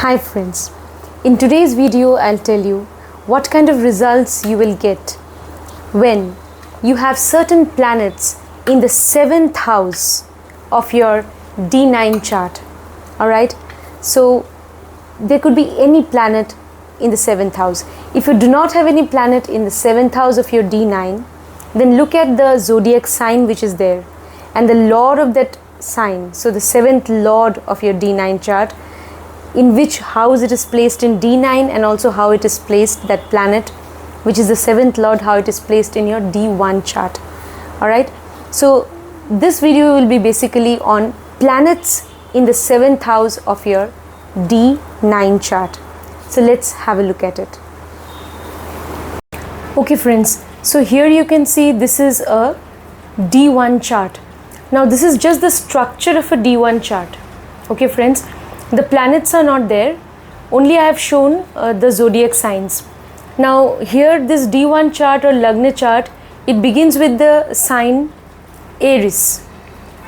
Hi friends, in today's video I'll tell you what kind of results you will get when you have certain planets in the 7th house of your D9 chart. Alright, so there could be any planet in the 7th house. If you do not have any planet in the 7th house of your D9, then look at the zodiac sign which is there and the lord of that sign. So the 7th lord of your D9 chart, in which house it is placed in D9, and also how it is placed, that planet which is the 7th lord, how it is placed in your D1 chart. Alright, so this video will be basically on planets in the 7th house of your D9 chart. So let's have a look at it. Okay friends, so here you can see this is a D1 chart. Now this is just the structure of a D1 chart. Okay friends, the planets are not there, only I have shown the zodiac signs. Now here this D1 chart or Lagna chart, it begins with the sign Aries.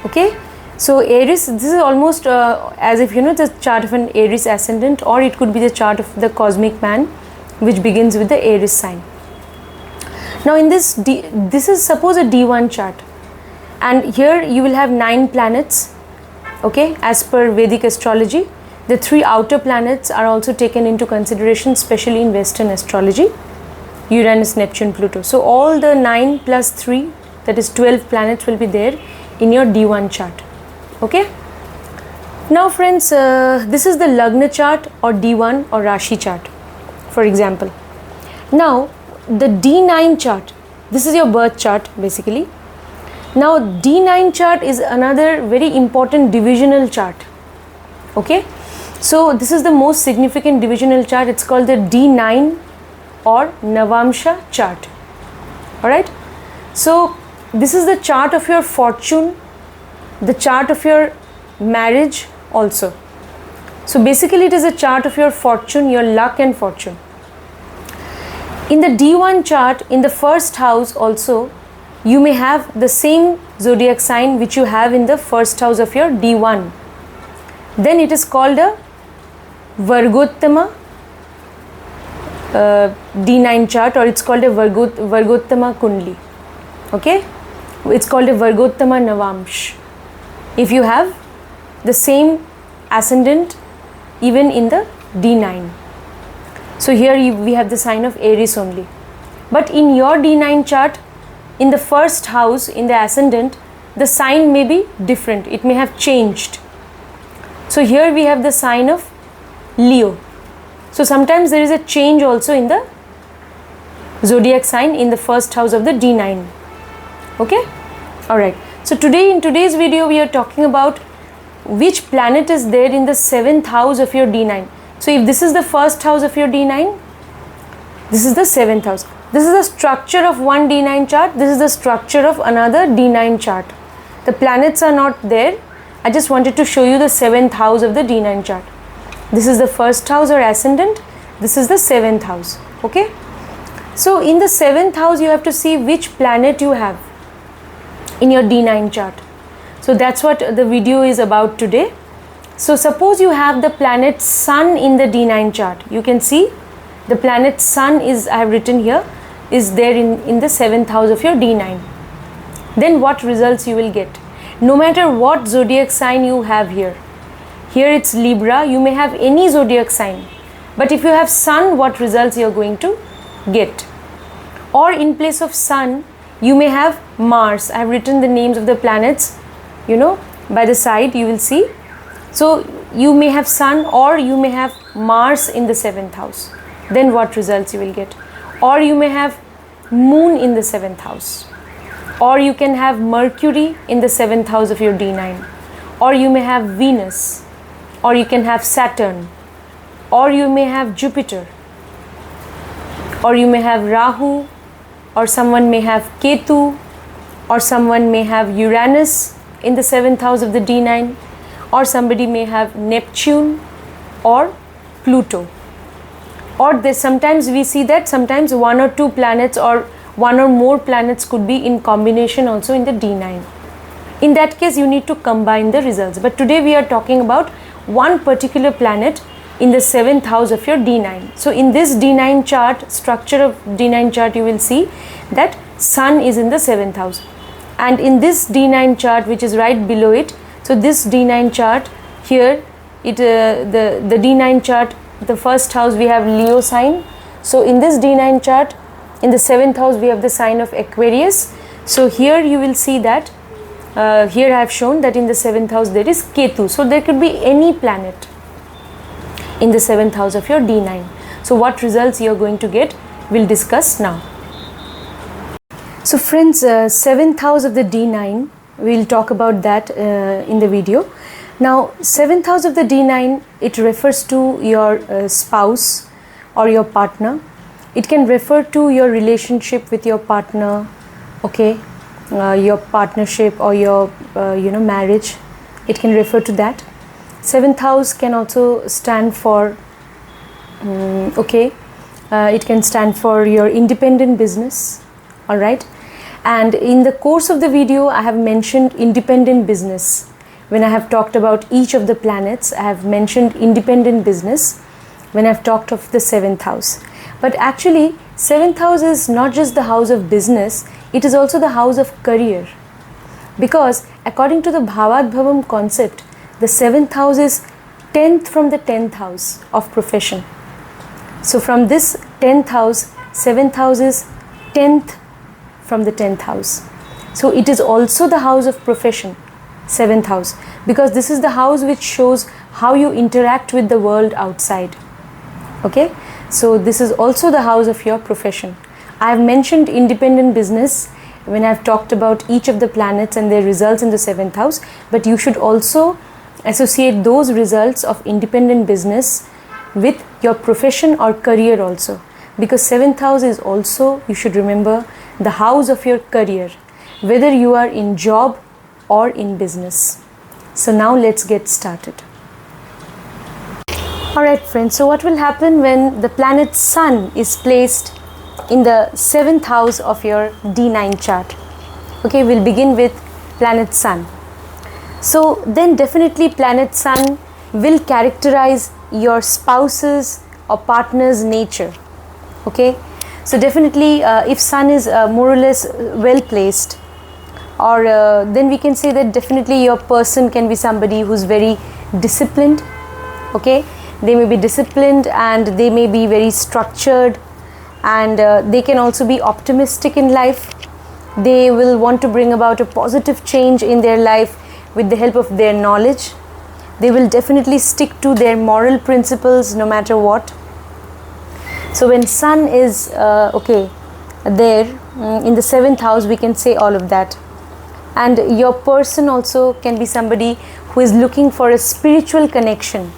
Okay, so Aries, this is almost as if the chart of an Aries ascendant, or it could be the chart of the cosmic man which begins with the Aries sign. Now in this is suppose a D1 chart, and here you will have 9 planets. Okay, as per Vedic astrology, the 3 outer planets are also taken into consideration, especially in Western astrology: Uranus, Neptune, Pluto. So all the 9 plus 3, that is 12 planets, will be there in your D1 chart. Okay. Now friends, this is the Lagna chart or D1 or Rashi chart, for example. Now the D9 chart, this is your birth chart basically. Now D9 chart is another very important divisional chart. Okay, so this is the most significant divisional chart. It's called the D9 or Navamsha chart. Alright, so this is the chart of your fortune, the chart of your marriage also. So basically it is a chart of your fortune, your luck and fortune. In the D1 chart, in the first house also, you may have the same zodiac sign which you have in the first house of your D1. Then it is called a Vargottama D9 chart, or it's called a Vargottama Kundli. Okay, it's called a Vargottama Navamsh if you have the same ascendant even in the D9. So here we have the sign of Aries only. But in your D9 chart, in the first house, in the ascendant, the sign may be different. It may have changed. So here we have the sign of Leo. So sometimes there is a change also in the zodiac sign in the first house of the D9. Okay? Alright. So in today's video we are talking about which planet is there in the 7th house of your D9. So if this is the first house of your D9, this is the 7th house. This is the structure of one D9 chart. This is the structure of another D9 chart. The planets are not there. I just wanted to show you the 7th house of the D9 chart. This is the first house or ascendant. This is the 7th house. Okay. So in the 7th house, you have to see which planet you have in your D9 chart. So that's what the video is about today. So suppose you have the planet Sun in the D9 chart. You can see the planet Sun is, I have written here, is there in the 7th house of your D9. Then what results you will get? No matter what zodiac sign you have here. Here it's Libra, you may have any zodiac sign. But if you have Sun, what results you are going to get? Or in place of Sun, you may have Mars. I have written the names of the planets, by the side you will see. So you may have Sun or you may have Mars in the 7th house. Then what results you will get? Or you may have Moon in the 7th house. Or you can have Mercury in the 7th house of your D9. Or you may have Venus. Or you can have Saturn. Or you may have Jupiter. Or you may have Rahu. Or someone may have Ketu. Or someone may have Uranus in the 7th house of the D9. Or somebody may have Neptune or Pluto. Or sometimes we see that sometimes 1 or 2 planets or 1 or more planets could be in combination also in the D9. In that case, you need to combine the results. But today we are talking about one particular planet in the 7th house of your D9. So in this D9 chart, structure of D9 chart, you will see that Sun is in the 7th house. And in this D9 chart, which is right below it, so this D9 chart here, the D9 chart, the first house we have Leo sign. So in this D9 chart, in the 7th house we have the sign of Aquarius. So here you will see that here I have shown that in the 7th house there is Ketu. So there could be any planet in the 7th house of your D9. So what results you are going to get, we'll discuss now. So friends, 7th house of the D9, we'll talk about that in the video. Now 7th house of the D9, it refers to your spouse or your partner. It can refer to your relationship with your partner, okay, your partnership or your marriage. It can refer to that. 7th house can also stand for it can stand for your independent business, all right. And in the course of the video I have mentioned independent business. When I have talked about each of the planets, I have mentioned independent business when I've talked of the 7th house. But actually 7th house is not just the house of business, it is also the house of career. Because according to the Bhavadbhavam concept, the 7th house is 10th from the 10th house of profession. So from this 10th house, 7th house is 10th from the 10th house. So it is also the house of profession, 7th house, because this is the house which shows how you interact with the world outside. Okay, so this is also the house of your profession. I have mentioned independent business when I have talked about each of the planets and their results in the 7th house, but you should also associate those results of independent business with your profession or career also, because 7th house is also, you should remember, the house of your career, whether you are in job or in business. So now let's get started. Alright friends, so what will happen when the planet Sun is placed in the 7th house of your D9 chart? Okay, we'll begin with planet Sun. So then definitely planet Sun will characterize your spouse's or partner's nature. Okay, so definitely if Sun is more or less well placed, or then we can say that definitely your person can be somebody who's very disciplined. Okay, they may be disciplined and they may be very structured, and they can also be optimistic in life. They will want to bring about a positive change in their life with the help of their knowledge. They will definitely stick to their moral principles no matter what. So when Sun is there in the 7th house, we can say all of that. And your person also can be somebody who is looking for a spiritual connection,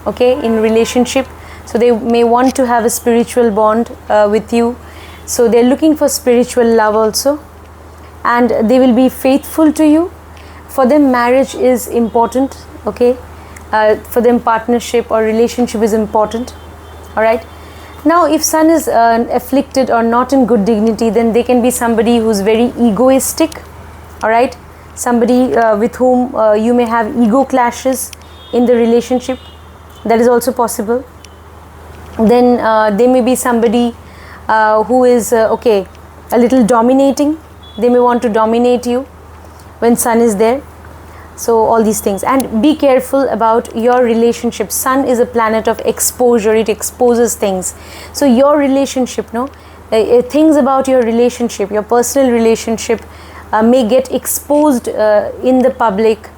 okay, in relationship. So they may want to have a spiritual bond with you. So they're looking for spiritual love also, and they will be faithful to you. For them marriage is important, okay, for them partnership or relationship is important. All right, now if Sun is afflicted or not in good dignity, then they can be somebody who's very egoistic. All right, somebody with whom you may have ego clashes in the relationship. That is also possible. Then they may be somebody who is a little dominating. They may want to dominate you when Sun is there. So all these things, and be careful about your relationship. Sun is a planet of exposure. It exposes things. So your relationship, things about your relationship, your personal relationship may get exposed in the public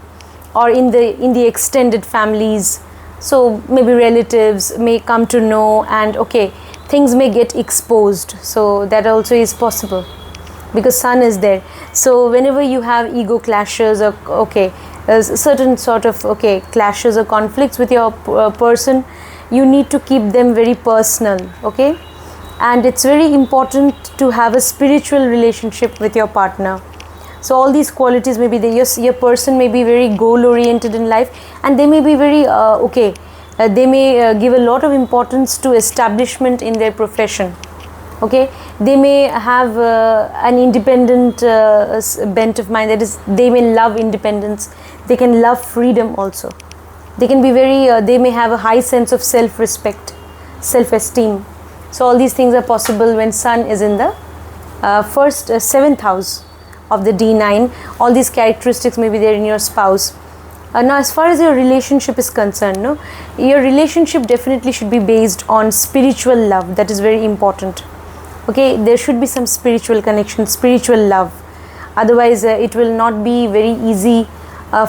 or in the extended families. So maybe relatives may come to know, and things may get exposed. So that also is possible because Sun is there. So whenever you have ego clashes or certain sort of clashes or conflicts with your person, you need to keep them very personal. Okay, and it's very important to have a spiritual relationship with your partner. So all these qualities may be there. Your person may be very goal oriented in life, and they may be very they may give a lot of importance to establishment in their profession. Okay, they may have an independent bent of mind. That is, they may love independence. They can love freedom also. They can be very, they may have a high sense of self-respect, self-esteem. So all these things are possible when Sun is in the seventh house of the D9. All these characteristics may be there in your spouse. Now as far as your relationship is concerned, no, your relationship definitely should be based on spiritual love. That is very important. Okay, there should be some spiritual connection, spiritual love. Otherwise it will not be very easy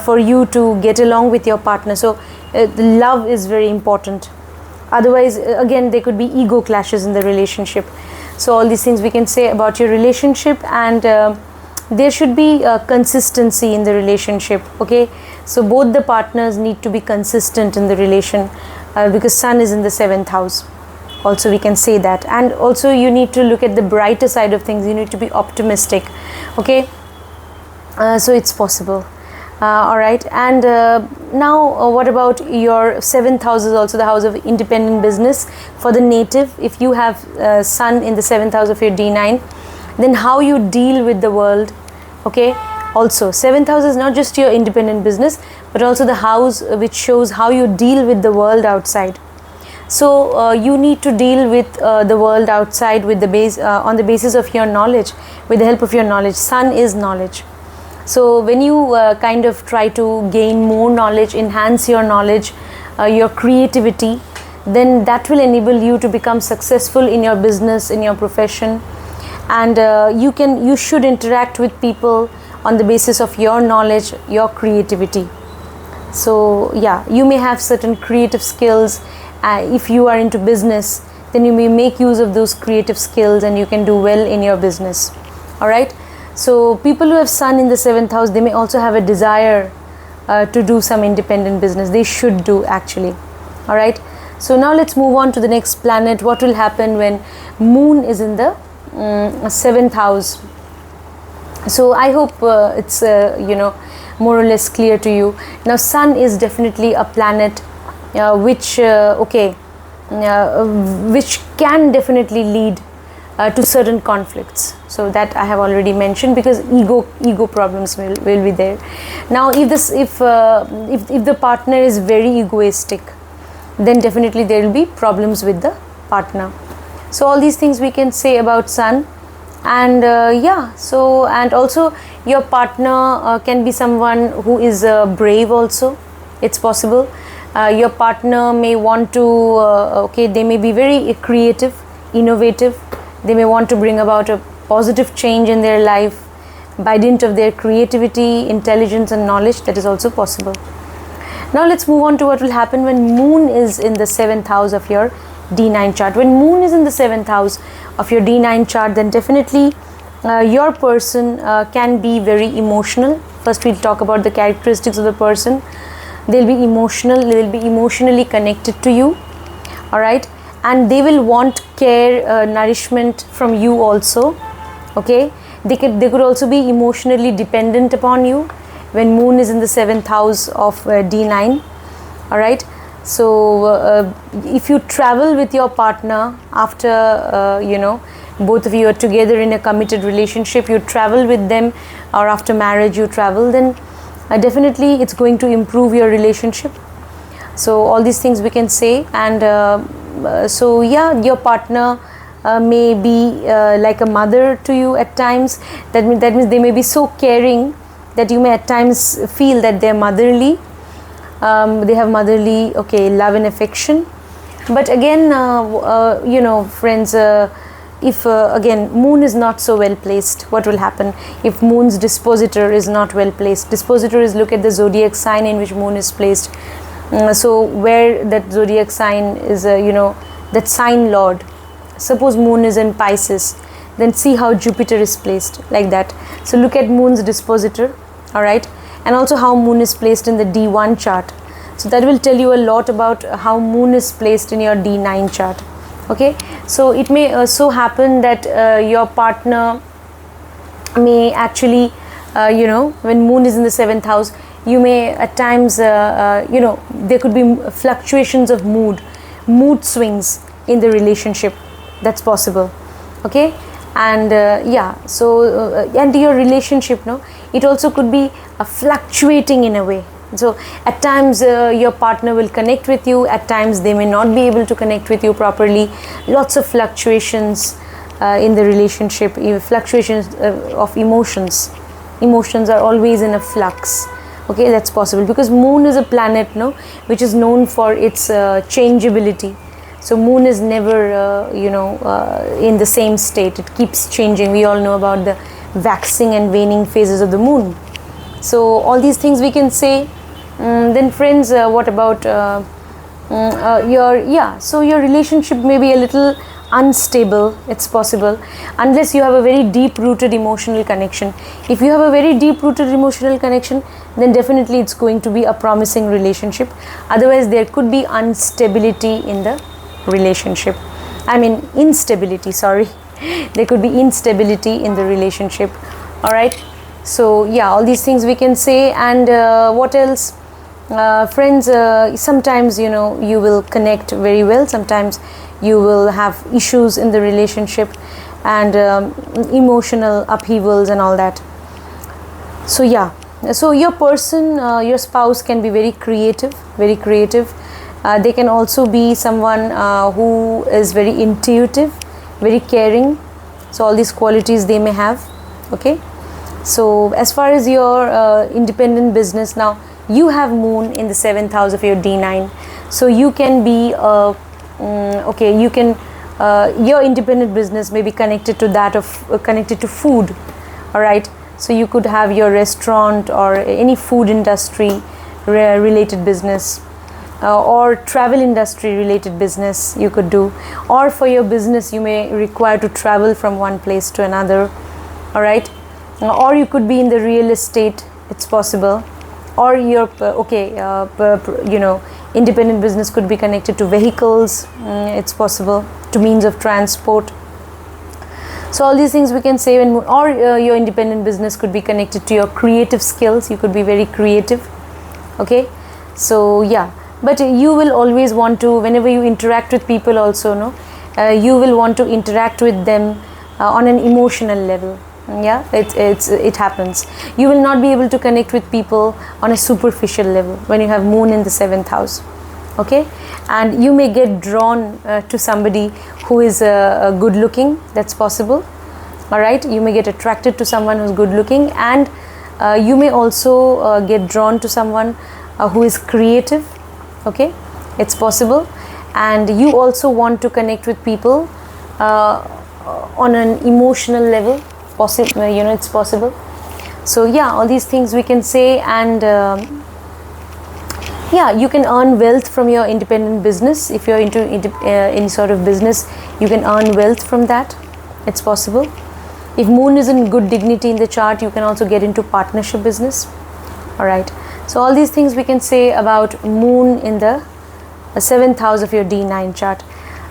for you to get along with your partner. So the love is very important. Otherwise again there could be ego clashes in the relationship. So all these things we can say about your relationship, and there should be consistency in the relationship. Okay, so both the partners need to be consistent in the relation, because Sun is in the 7th house. Also we can say that. And also you need to look at the brighter side of things. You need to be optimistic. Okay, so it's possible. All right, and now what about your 7th house? Is also the house of independent business for the native. If you have Sun in the 7th house of your D9, then how you deal with the world. Okay, also 7th house is not just your independent business, but also the house which shows how you deal with the world outside. So you need to deal with the world outside with the base on the basis of your knowledge, with the help of your knowledge. Sun is knowledge. So when you kind of try to gain more knowledge, enhance your knowledge, your creativity, then that will enable you to become successful in your business, in your profession. And you should interact with people on the basis of your knowledge, your creativity. So yeah, you may have certain creative skills. If you are into business, then you may make use of those creative skills and you can do well in your business. All right, so people who have Sun in the 7th house, they may also have a desire to do some independent business. They should do, actually. All right, so now let's move on to the next planet. What will happen when Moon is in the 7th house? So I hope it's more or less clear to you. Now Sun is definitely a planet which can definitely lead to certain conflicts. So that I have already mentioned, because ego problems will be there. Now if the partner is very egoistic, then definitely there will be problems with the partner. So all these things we can say about Sun. And and also your partner can be someone who is brave also. It's possible. Your partner may want to they may be very creative, innovative. They may want to bring about a positive change in their life by dint of their creativity, intelligence and knowledge. That is also possible. Now let's move on to what will happen when Moon is in the 7th house of your D9 chart. When Moon is in the 7th house of your D9 chart, then definitely your person can be very emotional. First we'll talk about the characteristics of the person. They'll be emotional, they will be emotionally connected to you. All right, and they will want care, nourishment from you also. Okay, they could also be emotionally dependent upon you when Moon is in the 7th house of D9. All right, so if you travel with your partner after both of you are together in a committed relationship, you travel with them, or after marriage you travel, then definitely it's going to improve your relationship. So all these things we can say. And so yeah, your partner may be like a mother to you at times. That means they may be so caring that you may at times feel that they're motherly. They have motherly love and affection. But again friends, if again Moon is not so well placed, what will happen if Moon's dispositor is not well placed? Dispositor is, look at the zodiac sign in which Moon is placed. So where that zodiac sign is, that sign lord. Suppose Moon is in Pisces, then see how Jupiter is placed, like that. So look at Moon's dispositor. All right, and also how Moon is placed in the D1 chart. So that will tell you a lot about how Moon is placed in your D9 chart. Okay, so it may so happen that your partner may actually when Moon is in the 7th house, you may at times there could be fluctuations of mood swings in the relationship. That's possible. Okay, and and your relationship, it also could be fluctuating in a way. So at times your partner will connect with you, at times they may not be able to connect with you properly. Lots of fluctuations in the relationship, fluctuations of emotions. Emotions are always in a flux. Okay, that's possible because moon is a planet, no, which is known for its changeability. So moon is never in the same state. It keeps changing. We all know about the waxing and waning phases of the moon. So all these things we can say. Then friends, what about your relationship may be a little unstable. It's possible unless you have a very deep rooted emotional connection. If you have a very deep rooted emotional connection, then definitely it's going to be a promising relationship. Otherwise there could be instability in the relationship. Instability, sorry. There could be instability in the relationship. All right, so yeah, all these things we can say. And what else? Friends, sometimes you will connect very well, sometimes you will have issues in the relationship and emotional upheavals and all that. So yeah, so your person, your spouse can be very creative. They can also be someone who is very intuitive, very caring. So all these qualities they may have. Okay, so as far as your independent business, now you have moon in the 7th house of your D9, so you can be your independent business may be connected to that of connected to food. All right, so you could have your restaurant or any food industry related business, or travel industry related business you could do, or for your business you may require to travel from one place to another. All right, or you could be in the real estate, it's possible. Or your independent business could be connected to vehicles, it's possible, to means of transport. So all these things we can say. Or your independent business could be connected to your creative skills. You could be very creative. Okay, so yeah, but you will always want to, whenever you interact with people also, you will want to interact with them on an emotional level. Yeah, it happens. You will not be able to connect with people on a superficial level when you have moon in the 7th house. Okay, and you may get drawn to somebody who is good looking. That's possible. All right, you may get attracted to someone who's good looking, and you may also get drawn to someone who is creative. Okay, it's possible. And you also want to connect with people on an emotional level. It's possible. So yeah, all these things we can say. And you can earn wealth from your independent business. If you're into any sort of business, you can earn wealth from that. It's possible. If moon is in good dignity in the chart, you can also get into partnership business. All right, so all these things we can say about moon in the 7th house of your D9 chart.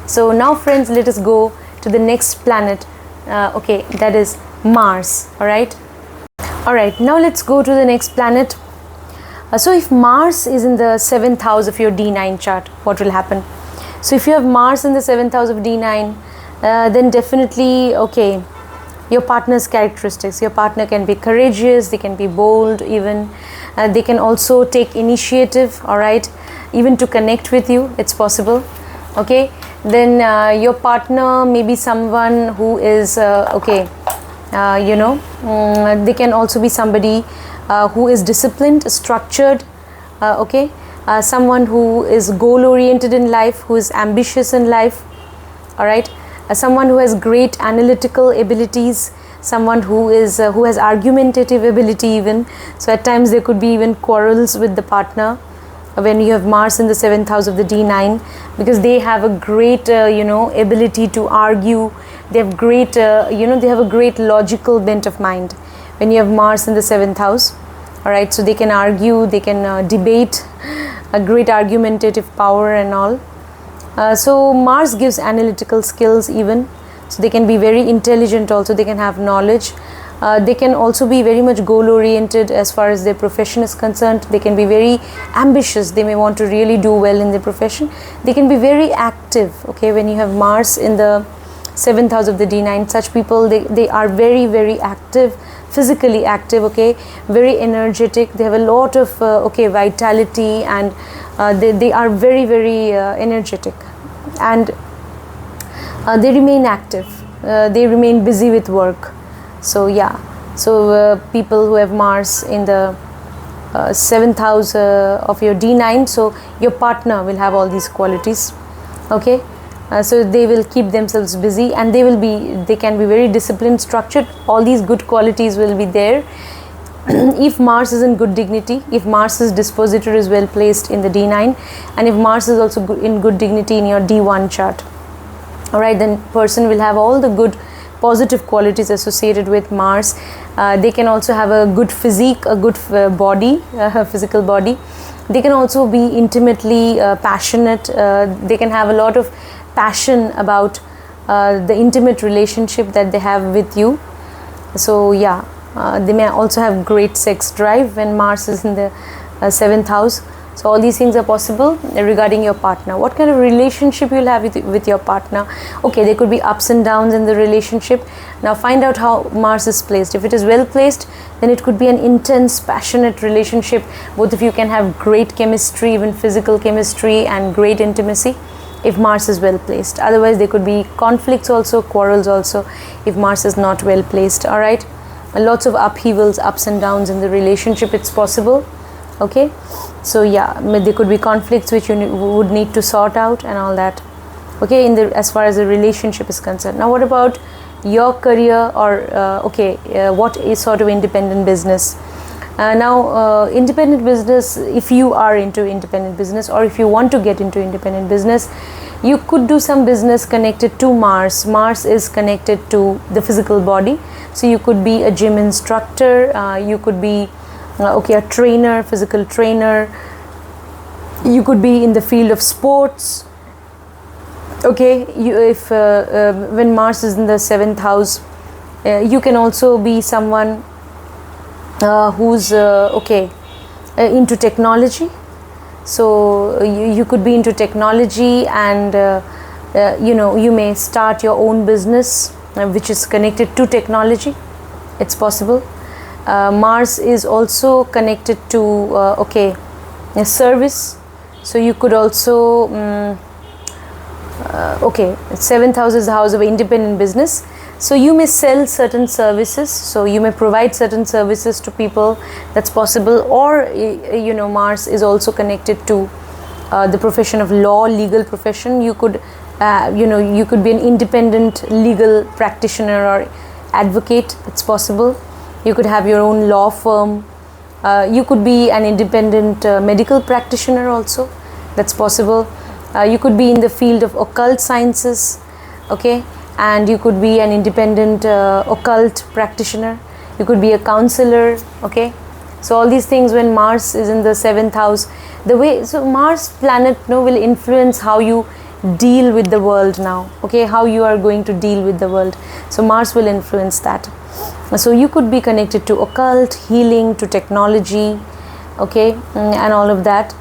So now friends, let us go to the next planet. That is Mars. All right, now let's go to the next planet. So if Mars is in the 7th house of your D9 chart, what will happen? So if you have Mars in the 7th house of D9, then definitely, your partner's characteristics. Your partner can be courageous, they can be bold even. They can also take initiative, all right, even to connect with you, it's possible. Okay, then your partner may be someone who is they can also be somebody who is disciplined, structured, someone who is goal oriented in life, who is ambitious in life. All right, someone who has great analytical abilities, someone who has argumentative ability even. So at times there could be even quarrels with the partner when you have Mars in the 7th house of the D9, because they have a great ability to argue. They have great they have a great logical bent of mind when you have Mars in the 7th house. All right, so they can argue, they can debate, a great argumentative power and all. So Mars gives analytical skills even, so they can be very intelligent also, they can have knowledge. They can also be very much goal oriented as far as their profession is concerned. They can be very ambitious, they may want to really do well in their profession. They can be very active. Okay, when you have Mars in the 7th house of the D9, such people, they are very, very active, physically active, okay, very energetic. They have a lot of vitality, and they are very, very energetic, and they remain active. They remain busy with work. So yeah, so people who have Mars in the 7th house of your D9, so your partner will have all these qualities, okay. So they will keep themselves busy, and they can be very disciplined, structured. All these good qualities will be there. If Mars is in good dignity, if Mars's dispositor is well placed in the D9, and if Mars is also in good dignity in your D1 chart, all right, then person will have all the good positive qualities associated with Mars. They can also have a good physique, a good body, physical body. They can also be intimately passionate. They can have a lot of passion about the intimate relationship that they have with you. So yeah, they may also have great sex drive when Mars is in the 7th house. So all these things are possible regarding your partner. What kind of relationship you'll have with your partner? Okay, there could be ups and downs in the relationship. Now find out how Mars is placed. If it is well placed, then it could be an intense, passionate relationship. Both of you can have great chemistry, even physical chemistry, and great intimacy if Mars is well placed. Otherwise, there could be conflicts also, quarrels also, if Mars is not well placed. All right, lots of upheavals, ups and downs in the relationship, it's possible. Okay, so yeah, there could be conflicts which you would need to sort out and all that. Okay, as far as the relationship is concerned. Now what about your career, or what is sort of independent business? Independent business, if you are into independent business, or if you want to get into independent business, you could do some business connected to Mars. Mars is connected to the physical body, so you could be a gym instructor, you could be a trainer, physical trainer. You could be in the field of sports. Okay, when Mars is in the 7th house, you can also be someone who's into technology. So you could be into technology, and you may start your own business which is connected to technology. It's possible. Mars is also connected to a service, so you could also 7th house is the house of independent business, so you may sell certain services, so you may provide certain services to people. That's possible. Or Mars is also connected to the profession of law, legal profession. You could you could be an independent legal practitioner or advocate. It's possible. You could have your own law firm. You could be an independent medical practitioner also. That's possible. You could be in the field of occult sciences, okay, and you could be an independent occult practitioner. You could be a counselor, okay. So all these things, when Mars is in the 7th house, Mars planet will influence how you deal with the world now, okay, how you are going to deal with the world. So Mars will influence that. So you could be connected to occult, healing, to technology, okay, and all of that.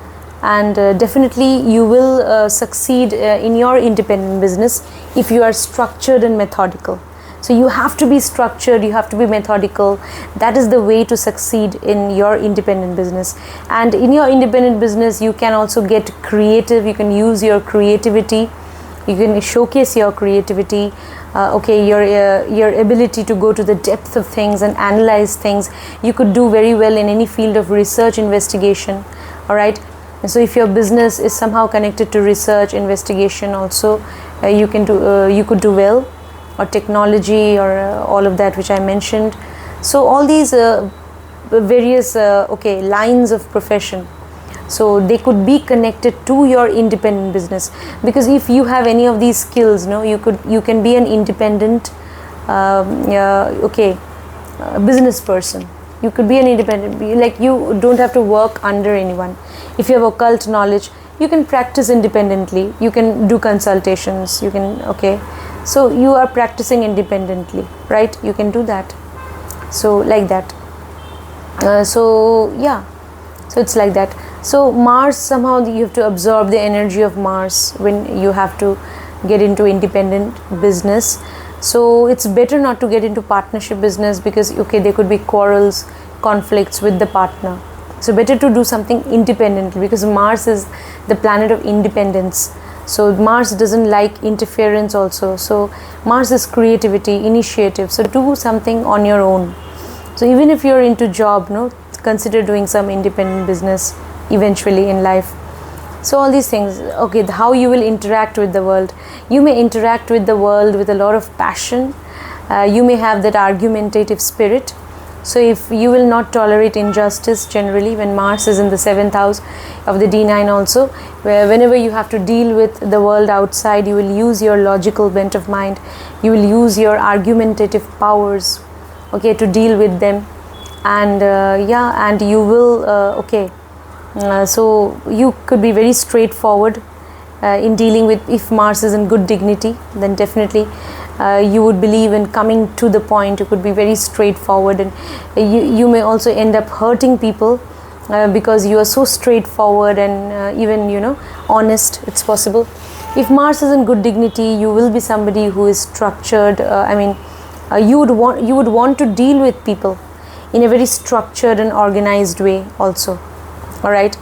And definitely you will succeed in your independent business if you are structured and methodical. So you have to be structured, you have to be methodical. That is the way to succeed in your independent business. And in your independent business, you can also get creative. You can use your creativity. You can showcase your creativity. Your ability to go to the depth of things and analyze things. You could do very well in any field of research, investigation. All right. And so if your business is somehow connected to research, investigation also, you could do well, or technology, or all of that which I mentioned. So all these various lines of profession, so they could be connected to your independent business, because if you have any of these skills, you can be an independent business person. You could be an independent, like you don't have to work under anyone. If you have occult knowledge, you can practice independently. You can do consultations. You can so you are practicing independently, right? You can do that. So like that. So it's like that. So Mars, somehow you have to absorb the energy of Mars when you have to get into independent business. So it's better not to get into partnership business, because okay, there could be quarrels, conflicts with the partner. So better to do something independently, because Mars is the planet of independence. So Mars doesn't like interference also. So Mars is creativity, initiative. So do something on your own. So even if you're into job, no, consider doing some independent business eventually in life. So all these things, okay, how you will interact with the world. You may interact with the world with a lot of passion. You may have that argumentative spirit. So if you will not tolerate injustice generally, when Mars is in the 7th house of the D9 also, where whenever you have to deal with the world outside, you will use your logical bent of mind. You will use your argumentative powers, okay, to deal with them. And yeah, and you will, okay, so you could be very straightforward in dealing with. If Mars is in good dignity, then definitely you would believe in coming to the point. You could be very straightforward, and you may also end up hurting people because you are so straightforward and even, you know, honest. It's possible. If Mars is in good dignity, you will be somebody who is structured. I mean, you would want to deal with people in a very structured and organized way also. All right.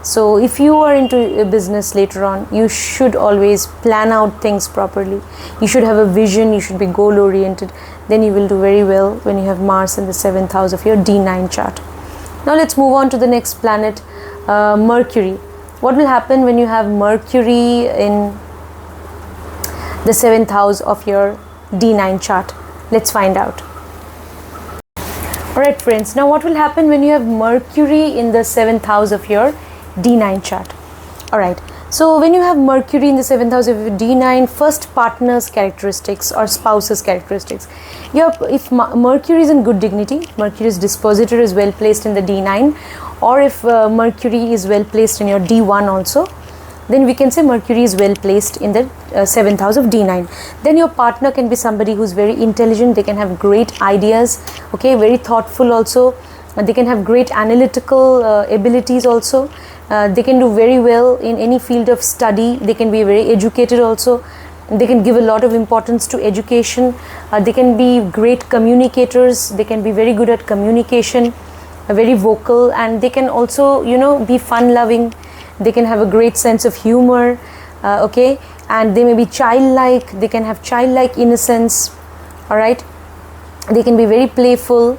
So if you are into a business later on, you should always plan out things properly. You should have a vision. You should be goal oriented. Then you will do very well when you have Mars in the 7th house of your D9 chart. Now let's move on to the next planet, Mercury. What will happen when you have Mercury in the 7th house of your D9 chart? Let's find out. Alright friends, now what will happen when you have Mercury in the 7th house of your D9 chart? Alright, so when you have Mercury in the 7th house of your D9, first partner's characteristics or spouse's characteristics. If Mercury is in good dignity, Mercury's dispositor is well placed in the D9, or if Mercury is well placed in your D1 also, then we can say Mercury is well placed in the 7th house of D9. Then your partner can be somebody who's very intelligent. They can have great ideas, okay, very thoughtful also. They can have great analytical abilities also. They can do very well in any field of study. They can be very educated also. They can give a lot of importance to education. They can be great communicators. They can be very good at communication, very vocal, and they can also, you know, be fun loving. They can have a great sense of humor, okay, and they may be childlike. They can have childlike innocence. All right, they can be very playful,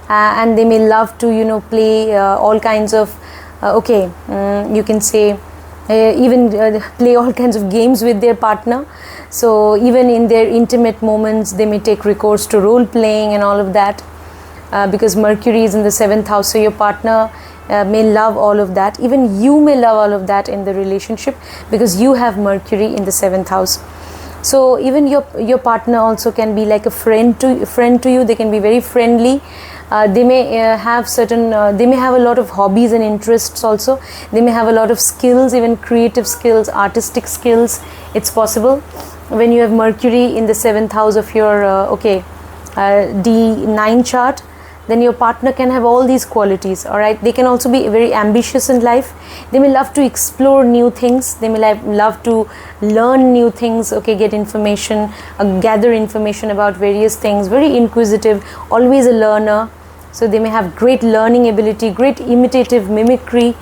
and they may love to, you know, play all kinds of okay, you can say even play all kinds of games with their partner. So even in their intimate moments, they may take recourse to role playing and all of that, because Mercury is in the 7th house. So your partner may love all of that. Even you may love all of that in the relationship, because you have Mercury in the 7th house. So even your partner also can be like a friend to you. They can be very friendly. They may have certain they may have a lot of hobbies and interests also. They may have a lot of skills, even creative skills, artistic skills. It's possible when you have Mercury in the 7th house of your D9 chart. Then your partner can have all these qualities. All right, they can also be very ambitious in life. They may love to explore new things. They may love to learn new things, okay, get information, gather information about various things. Very inquisitive, always a learner. So they may have great learning ability, great imitative mimicry,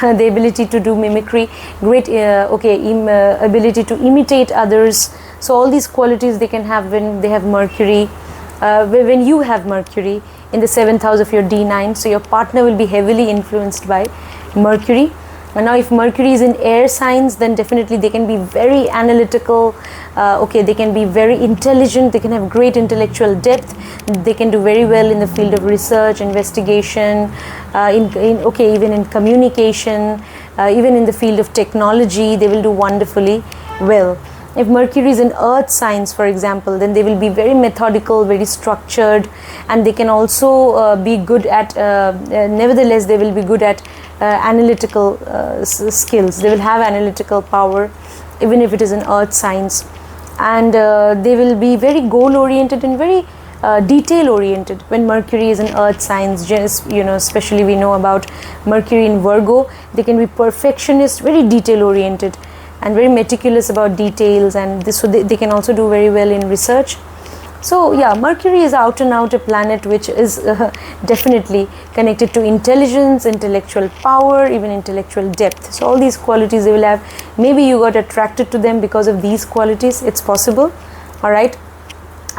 the ability to do mimicry, great ability to imitate others. So all these qualities they can have when they have Mercury, when you have Mercury in the 7th house of your D9. So your partner will be heavily influenced by Mercury. And now if Mercury is in air signs, then definitely they can be very analytical, they can be very intelligent. They can have great intellectual depth. They can do very well in the field of research, investigation, even in communication, even in the field of technology. They will do wonderfully well. If Mercury is in earth signs, for example, then they will be very methodical, very structured, and they can also be good at, nevertheless, they will be good at analytical skills. They will have analytical power, even if it is in earth signs. And they will be very goal oriented and very detail oriented when Mercury is in earth signs. Just, you know, especially we know about Mercury in Virgo, they can be perfectionist, very detail oriented, and very meticulous about details, and this, so they can also do very well in research. So yeah, Mercury is out and out a planet which is definitely connected to intelligence, intellectual power, even intellectual depth. So all these qualities they will have. Maybe you got attracted to them because of these qualities. It's possible. All right.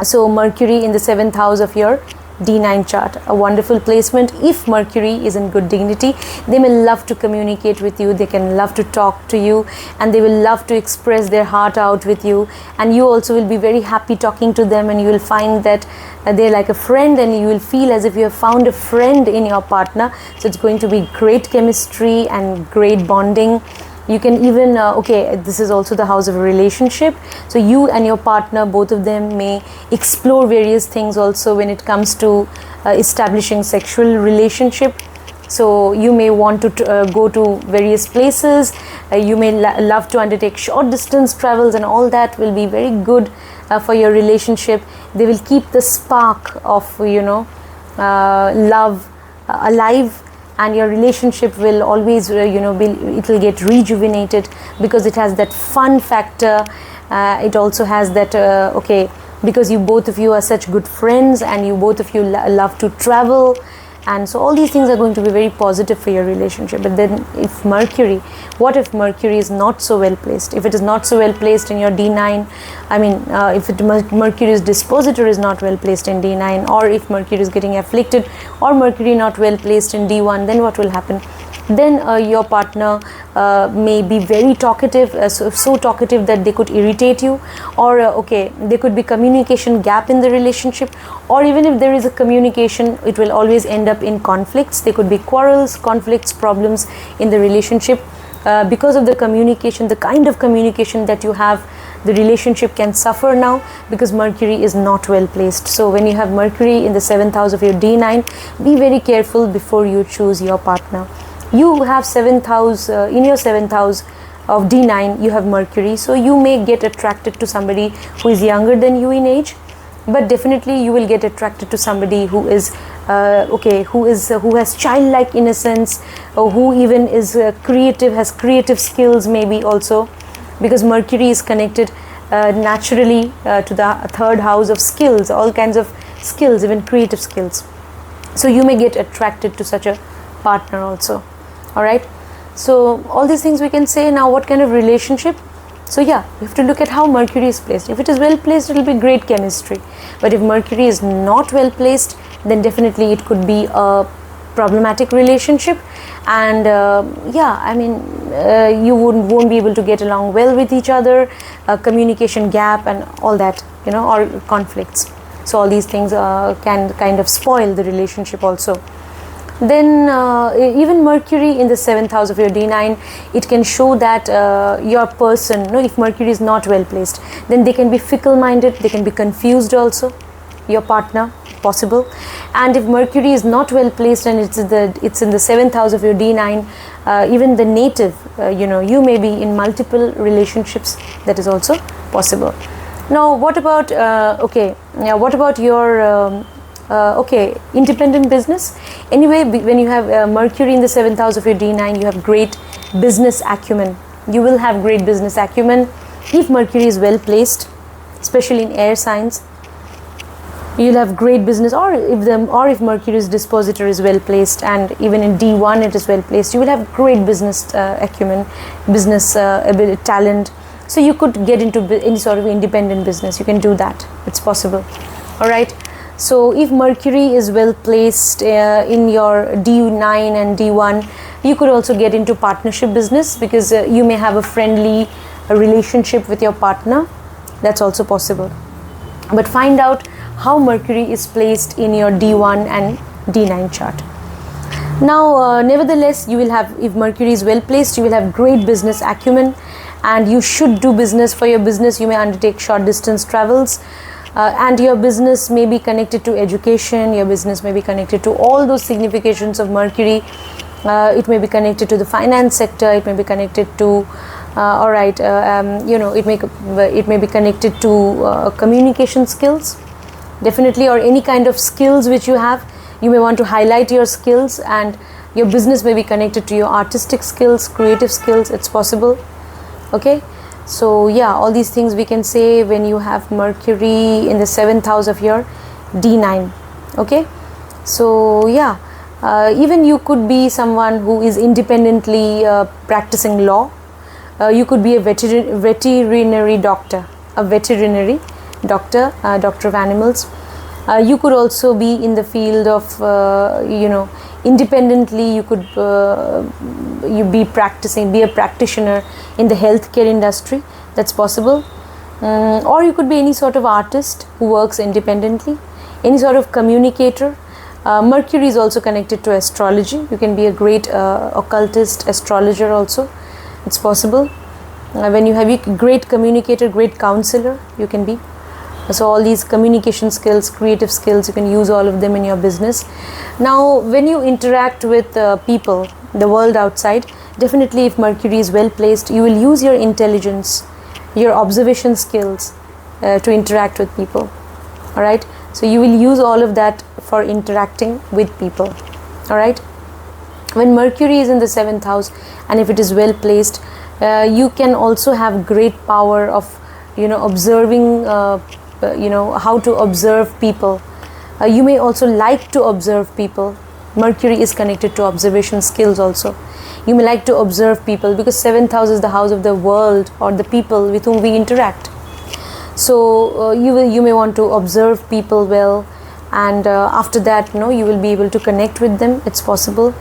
So Mercury in the 7th house of your D9 chart, a wonderful placement. If Mercury is in good dignity, they may love to communicate with you, they can love to talk to you, and they will love to express their heart out with you, and you also will be very happy talking to them, and you will find that they're like a friend, and you will feel as if you have found a friend in your partner. So it's going to be great chemistry and great bonding. You can even okay, this is also the house of a relationship, so you and your partner, both of them may explore various things also when it comes to establishing sexual relationship. So you may want to go to various places, you may love to undertake short distance travels, and all that will be very good for your relationship. They will keep the spark of love alive, and your relationship will always it will get rejuvenated because it has that fun factor. It also has that okay, because you both of you are such good friends, and you both of you love to travel, and so all these things are going to be very positive for your relationship. But then if Mercury, what if Mercury is not so well placed? If it is not so well placed in your D9, I mean if Mercury's dispositor is not well placed in D9, or if Mercury is getting afflicted, or Mercury not well placed in D1, then what will happen? Then your partner may be very talkative, so talkative that they could irritate you, or okay, there could be communication gap in the relationship, or even if there is a communication, it will always end up in conflicts. There could be quarrels, conflicts, problems in the relationship because of the communication, the kind of communication that you have. The relationship can suffer now because Mercury is not well placed. So when you have Mercury in the 7th house of your D9, be very careful before you choose your partner. You have 7th house, in your 7th house of D9, you have Mercury, so you may get attracted to somebody who is younger than you in age, but definitely you will get attracted to somebody who is okay, who has childlike innocence, or who even is creative, has creative skills maybe also, because Mercury is connected naturally to the 3rd house of skills, all kinds of skills, even creative skills. So you may get attracted to such a partner also. All right, so all these things we can say. Now what kind of relationship? So yeah, you have to look at how Mercury is placed. If it is well placed, it will be great chemistry, but if Mercury is not well placed, then definitely it could be a problematic relationship, and yeah, I mean you won't be able to get along well with each other, communication gap and all that, or conflicts. So all these things can kind of spoil the relationship also. Then even Mercury in the 7th house of your D9, it can show that your person, if Mercury is not well placed, then they can be fickle-minded, they can be confused also, your partner, possible. And if Mercury is not well placed and it's in the 7th house of your D9, even the native, you may be in multiple relationships. That is also possible. Now what about okay, now what about your okay, independent business? Anyway, when you have Mercury in the 7th house of your D9, you have great business acumen. You will have great business acumen if Mercury is well placed, especially in air signs. You'll have great business, or if Mercury's dispositor is well placed, and even in D1 it is well placed, you will have great business acumen, business ability, talent. So you could get into any sort of independent business. You can do that. It's possible. All right. So if Mercury is well placed in your D9 and D1, you could also get into partnership business, because you may have a friendly relationship with your partner. That's also possible. But find out how Mercury is placed in your D1 and D9 chart. Now nevertheless, you will have, if Mercury is well placed, you will have great business acumen, and you should do business. For your business, you may undertake short distance travels. And your business may be connected to education, your business may be connected to all those significations of Mercury. It may be connected to the finance sector, it may be connected to all right, it may be connected to communication skills, definitely, or any kind of skills which you have. You may want to highlight your skills, and your business may be connected to your artistic skills, creative skills. It's possible. Okay. So yeah, all these things we can say when you have Mercury in the 7th house of your D9. Okay, so yeah, even you could be someone who is independently practicing law. You could be a veterinary doctor, doctor of animals. You could also be in the field of independently. You could be a practitioner in the healthcare industry. That's possible. Or you could be any sort of artist who works independently, any sort of communicator. Mercury is also connected to astrology. You can be a great occultist, astrologer also. It's possible. When you have a great communicator, great counselor, you can be. So all these communication skills, creative skills, you can use all of them in your business. Now when you interact with people, the world outside, definitely if Mercury is well placed, you will use your intelligence, your observation skills to interact with people. Alright, so you will use all of that for interacting with people. Alright, when Mercury is in the 7th house and if it is well placed, you can also have great power of observing, how to observe people. You may also like to observe people. Mercury is connected to observation skills also. You may like to observe people because 7th house is the house of the world or the people with whom we interact. So you may want to observe people well, and after that you will be able to connect with them. It's possible.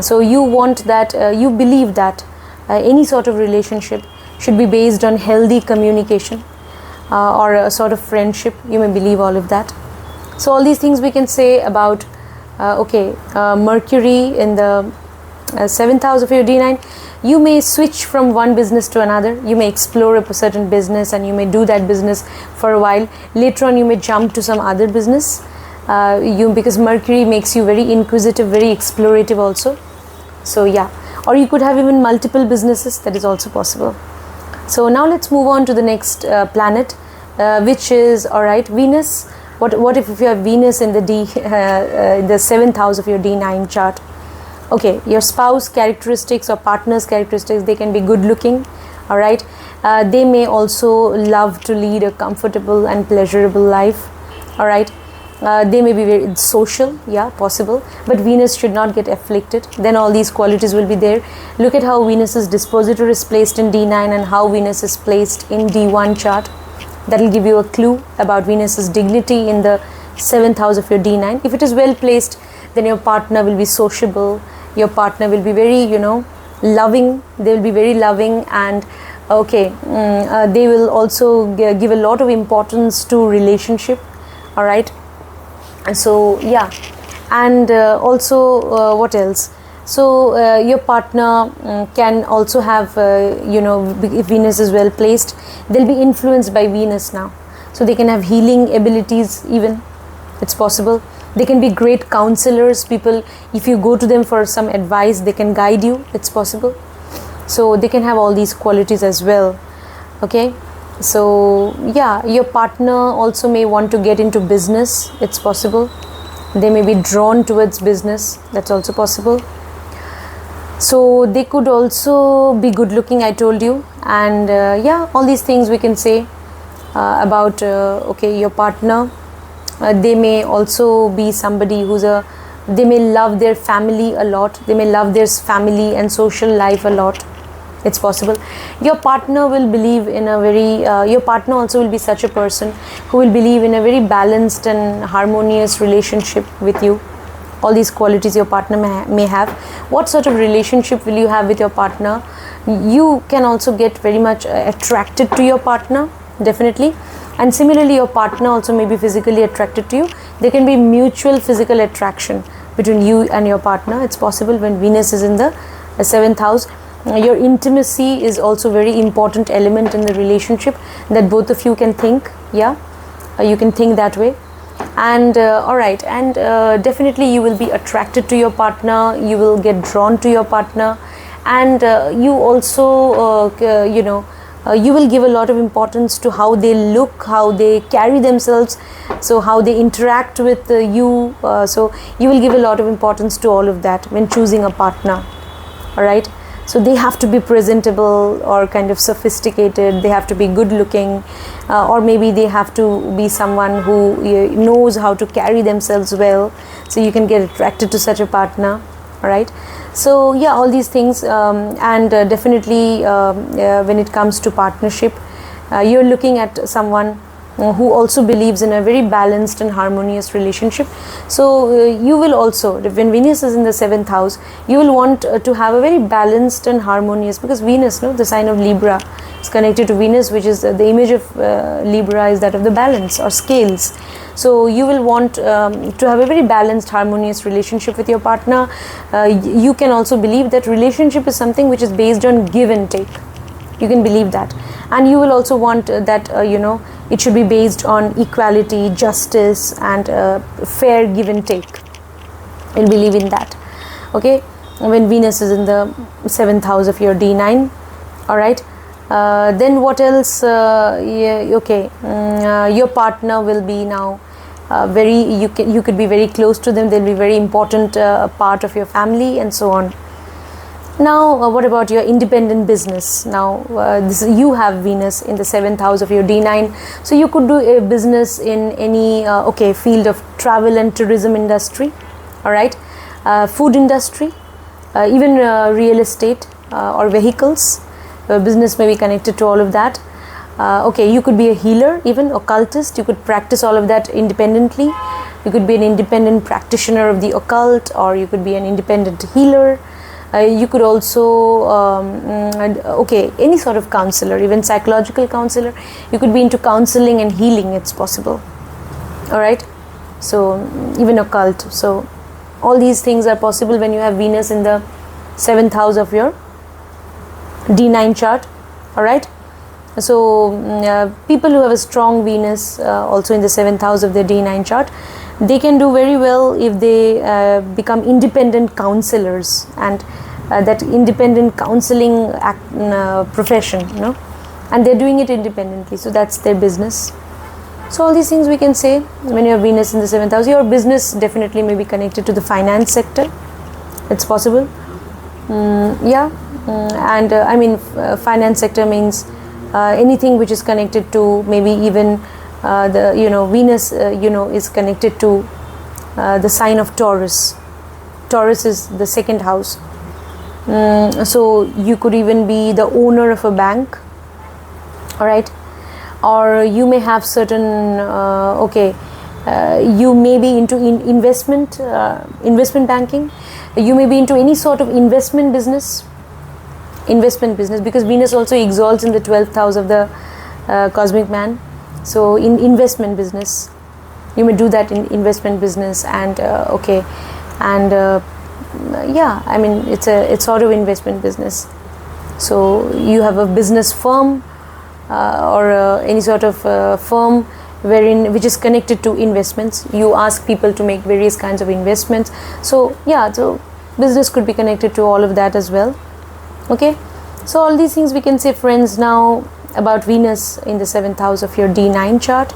So you want that, you believe that any sort of relationship should be based on healthy communication or a sort of friendship. You may believe all of that. So all these things we can say about Mercury in the 7th house of your D9. You may switch from one business to another. You may explore a certain business and you may do that business for a while. Later on you may jump to some other business because Mercury makes you very inquisitive, very explorative also. So yeah, or you could have even multiple businesses. That is also possible. So now let's move on to the next planet, which is Venus. What if you have Venus in the the 7th house of your D9 chart? Okay, your spouse characteristics or partner's characteristics, they can be good looking. Alright, they may also love to lead a comfortable and pleasurable life. Alright, they may be very social, yeah, possible, but Venus should not get afflicted. Then all these qualities will be there. Look at how Venus's dispositor is placed in D9 and how Venus is placed in D1 chart. That will give you a clue about Venus's dignity in the 7th house of your D9. If it is well placed, then your partner will be sociable. Your partner will be very loving. They will be very loving, and they will also give a lot of importance to relationship. All right. So yeah, and also what else? So your partner can also have if Venus is well placed, they'll be influenced by Venus now, so they can have healing abilities even. It's possible. They can be great counselors. People, if you go to them for some advice, they can guide you. It's possible. So they can have all these qualities as well. Okay, so yeah, your partner also may want to get into business. It's possible. They may be drawn towards business. That's also possible. So they could also be good looking, I told you. And yeah, all these things we can say about your partner. They may also be somebody they may love their family a lot. They may love their family and social life a lot. It's possible. Your partner will believe in your partner also will be such a person who will believe in a very balanced and harmonious relationship with you. All these qualities your partner may have. What sort of relationship will you have with your partner? You can also get very much attracted to your partner, definitely. And similarly, your partner also may be physically attracted to you. There can be mutual physical attraction between you and your partner. It's possible when Venus is in the 7th house. Your intimacy is also very important element in the relationship that both of you can think. Yeah, you can think that way. And alright, and definitely you will be attracted to your partner. You will get drawn to your partner, and you also you will give a lot of importance to how they look, how they carry themselves, so how they interact with you. So you will give a lot of importance to all of that when choosing a partner. Alright, So they have to be presentable or kind of sophisticated, they have to be good looking, or maybe they have to be someone who knows how to carry themselves well, so you can get attracted to such a partner. All right, so yeah, all these things, and definitely when it comes to partnership, you're looking at someone who also believes in a very balanced and harmonious relationship. So you will also, when Venus is in the 7th house, you will want to have a very balanced and harmonious, because Venus, no, the sign of Libra is connected to Venus, which is the image of Libra is that of the balance or scales. So you will want to have a very balanced, harmonious relationship with your partner. You can also believe that relationship is something which is based on give and take. You can believe that, and you will also want that it should be based on equality, justice, and fair give and take. You'll believe in that. Okay, when Venus is in the 7th house of your D9. All right, then what else? Your partner will be now you could be very close to them. They'll be very important part of your family, and so on. Now, what about your independent business? Now, you have Venus in the 7th house of your D9, so you could do a business in any field of travel and tourism industry. All right, food industry, even real estate or vehicles. Business may be connected to all of that. You could be a healer, even occultist. You could practice all of that independently. You could be an independent practitioner of the occult, or you could be an independent healer. You could also any sort of counselor, even psychological counselor. You could be into counseling and healing. It's possible. All right, so even occult. So all these things are possible when you have Venus in the 7th house of your D9 chart. All right, so people who have a strong Venus also in the 7th house of their D9 chart, they can do very well if they become independent counselors, and that independent counseling profession, and they're doing it independently, so that's their business. So all these things we can say when you have Venus in the 7th house. Your business definitely may be connected to the finance sector. It's possible. Finance sector means anything which is connected to maybe even Venus is connected to the sign of Taurus. Taurus is the 2nd house. So you could even be the owner of a bank. All right, or you may have certain you may be into investment banking. You may be into any sort of investment business, because Venus also exalts in the 12th house of the cosmic man. So in investment business, you may do that in investment business, and it's sort of investment business. So you have a business firm or any sort of firm which is connected to investments. You ask people to make various kinds of investments. So business could be connected to all of that as well. Okay, so all these things we can say, friends, now about Venus in the 7th house of your D9 chart.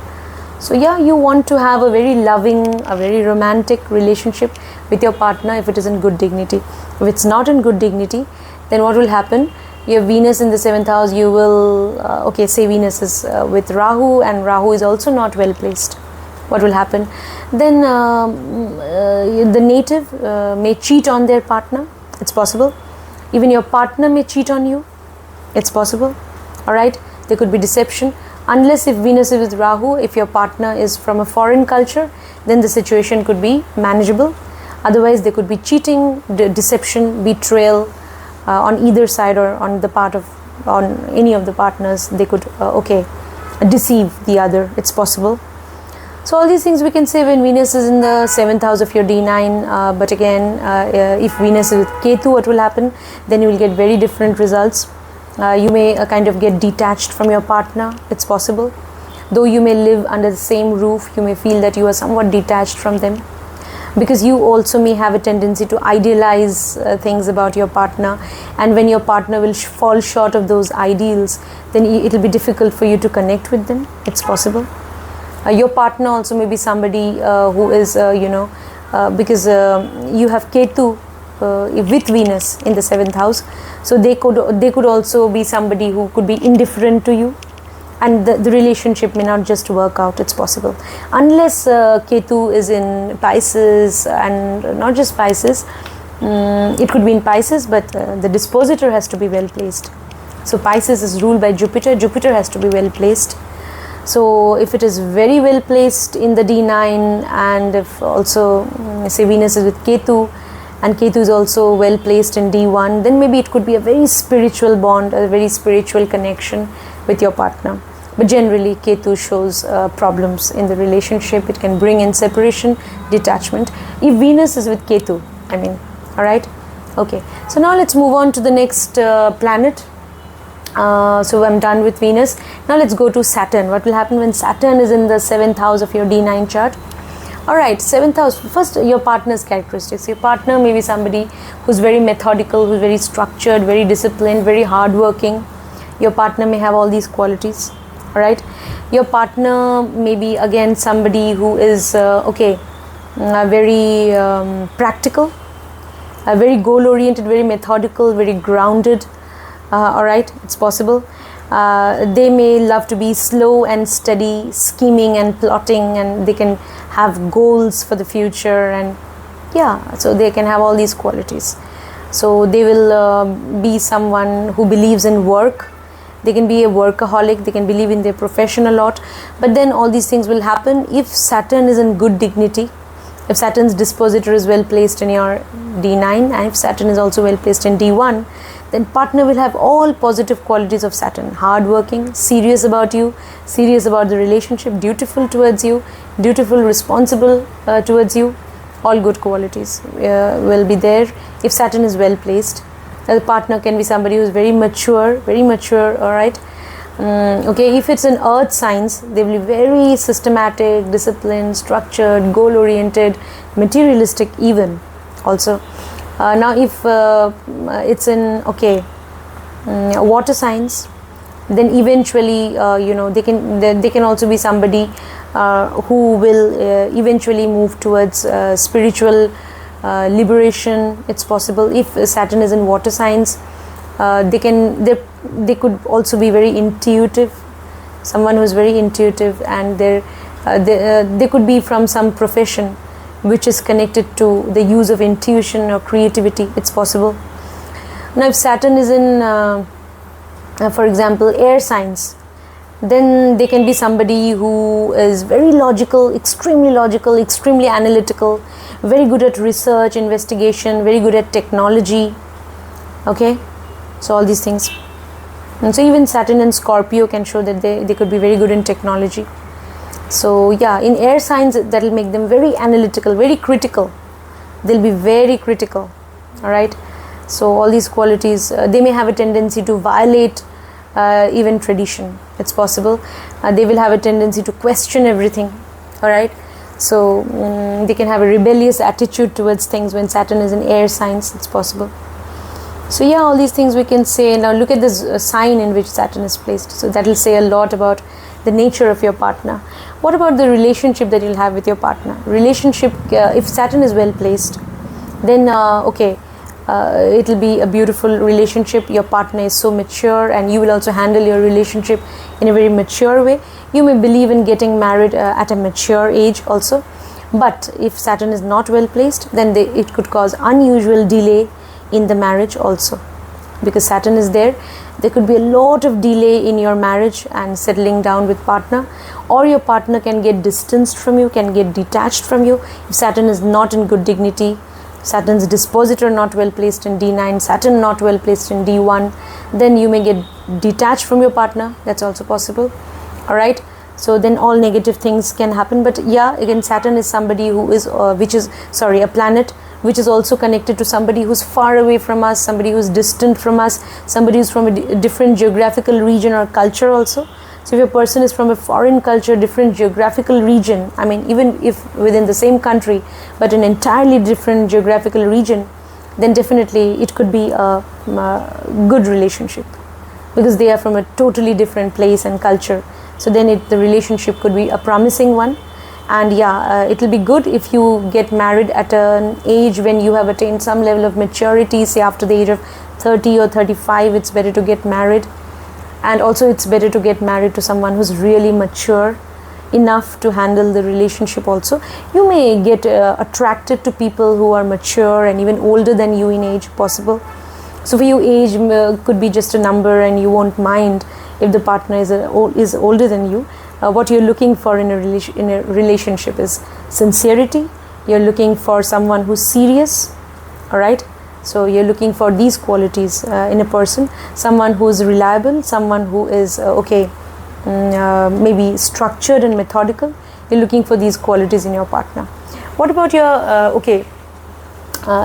So you want to have a very loving, a very romantic relationship with your partner if it is in good dignity. If it's not in good dignity, then what will happen? You have Venus in the 7th house, you will say Venus is with Rahu, and Rahu is also not well placed. What will happen? Then the native may cheat on their partner. It's possible. Even your partner may cheat on you. It's possible. All right, there could be deception. Unless if Venus is with Rahu, if your partner is from a foreign culture, then the situation could be manageable. Otherwise, there could be cheating, deception, betrayal on either side, or on any of the partners. They could deceive the other. It's possible. So all these things we can say when Venus is in the 7th house of your D9. But again, if Venus is with Ketu, what will happen? Then you will get very different results. You may kind of get detached from your partner. It's possible. Though you may live under the same roof, you may feel that you are somewhat detached from them, because you also may have a tendency to idealize things about your partner, and when your partner will fall short of those ideals, then it will be difficult for you to connect with them. It's possible. Your partner also may be somebody who is because you have Ketu with Venus in the 7th house. So they could also be somebody who could be indifferent to you, and the relationship may not just work out. It's possible, unless Ketu is in Pisces, and not just Pisces, it could be in Pisces, but the dispositor has to be well placed. So Pisces is ruled by Jupiter. Jupiter has to be well placed. So if it is very well placed in the D9, and if also say Venus is with Ketu, and Ketu is also well placed in D1, then maybe it could be a very spiritual bond, a very spiritual connection with your partner. But generally Ketu shows problems in the relationship. It can bring in separation, detachment, if Venus is with Ketu, I mean. Alright, okay, so now let's move on to the next planet. So I'm done with Venus. Now let's go to Saturn. What will happen when Saturn is in the 7th house of your D9 chart? Alright, 7th house. First, your partner's characteristics. Your partner may be somebody who's very methodical, who's very structured, very disciplined, very hardworking. Your partner may have all these qualities. Alright, your partner may be again somebody who is very practical, very goal oriented, very methodical, very grounded. Alright, it's possible. They may love to be slow and steady, scheming and plotting, and they can have goals for the future, and yeah, so they can have all these qualities. So they will be someone who believes in work. They can be a workaholic, they can believe in their profession a lot, but then all these things will happen if Saturn is in good dignity, if Saturn's dispositor is well placed in your D9, and if Saturn is also well placed in D1, then partner will have all positive qualities of Saturn: hardworking, serious about you, serious about the relationship, dutiful towards you, dutiful, responsible towards you. All good qualities will be there if Saturn is well placed. The partner can be somebody who is very mature, alright. Okay, if it's in earth signs, they will be very systematic, disciplined, structured, goal oriented, materialistic even also. Now if it's in water signs, then eventually they can also be somebody who will eventually move towards spiritual liberation. It's possible if Saturn is in water signs. They could also be very intuitive, someone who is very intuitive, and they could be from some profession which is connected to the use of intuition or creativity. It's possible. Now if Saturn is in for example air signs, then they can be somebody who is very logical, extremely analytical, very good at research, investigation, very good at technology. Okay, so all these things. And so even Saturn and Scorpio can show that they could be very good in technology. So yeah, in air signs, that will make them very analytical, very critical. They'll be very critical. Alright, so all these qualities, they may have a tendency to violate even tradition. It's possible. They will have a tendency to question everything. Alright, so they can have a rebellious attitude towards things when Saturn is in air signs. It's possible. So yeah, all these things we can say. Now look at this sign in which Saturn is placed. So that will say a lot about the nature of your partner. What about the relationship that you'll have with your partner? Relationship, if Saturn is well placed, then it will be a beautiful relationship. Your partner is so mature, and you will also handle your relationship in a very mature way. You may believe in getting married at a mature age also. But if Saturn is not well placed, then it could cause unusual delay in the marriage also, because Saturn is there. There could be a lot of delay in your marriage and settling down with partner, or your partner can get distanced from you, can get detached from you if Saturn is not in good dignity. Saturn's dispositor not well placed in D9, Saturn not well placed in D1, then you may get detached from your partner. That's also possible. Alright, so then all negative things can happen. But yeah, again, Saturn is somebody who is a planet which is also connected to somebody who's far away from us, somebody who's distant from us, somebody who's from a different geographical region or culture also. So if a person is from a foreign culture, different geographical region, I mean even if within the same country but an entirely different geographical region, then definitely it could be a good relationship, because they are from a totally different place and culture. So then the relationship could be a promising one, And yeah, it will be good if you get married at an age when you have attained some level of maturity, say after the age of 30 or 35. It's better to get married, and also it's better to get married to someone who's really mature enough to handle the relationship. Also, you may get attracted to people who are mature and even older than you in age, possible. So for you, age could be just a number, and you won't mind if the partner is older than you. What you're looking for in a relationship is sincerity. You're looking for someone who's serious, all right? So you're looking for these qualities in a person, someone who's reliable, someone who is maybe structured and methodical. You're looking for these qualities in your partner. What about your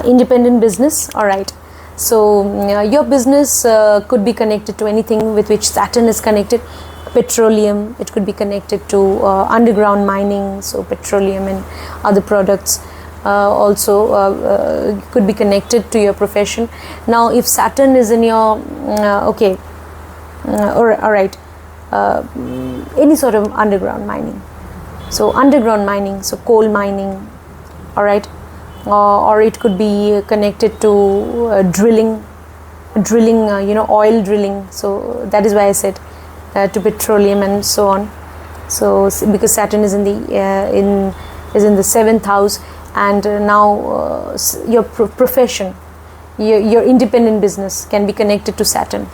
independent business? All right. So your business could be connected to anything with which Saturn is connected. Petroleum, it could be connected to underground mining, so petroleum and other products. Also could be connected to your profession. Now if Saturn is in your all right, any sort of underground mining, so underground mining, so coal mining, all right, or it could be connected to drilling, oil drilling. So that is why I said to petroleum and so on. So because Saturn is in the seventh house, and now your profession, your independent business can be connected to Saturn.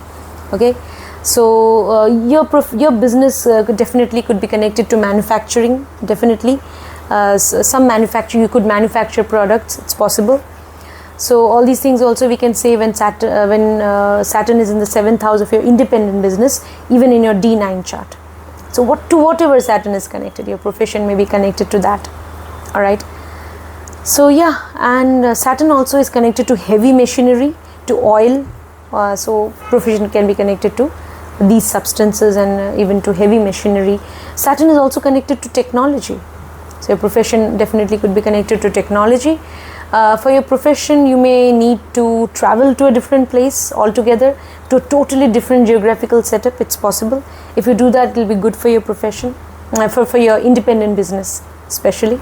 Okay, so your business definitely could be connected to manufacturing. Definitely, some manufacturing, you could manufacture products. It's possible. So all these things also we can say when Saturn is in the seventh house of your independent business, even in your D9 chart. So whatever Saturn is connected, your profession may be connected to that. All right. So yeah, and Saturn also is connected to heavy machinery, to oil. So profession can be connected to these substances and even to heavy machinery. Saturn is also connected to technology. So your profession definitely could be connected to technology. For your profession, you may need to travel to a different place altogether, to a totally different geographical setup. It's possible. If you do that, it will be good for your profession, for your independent business especially.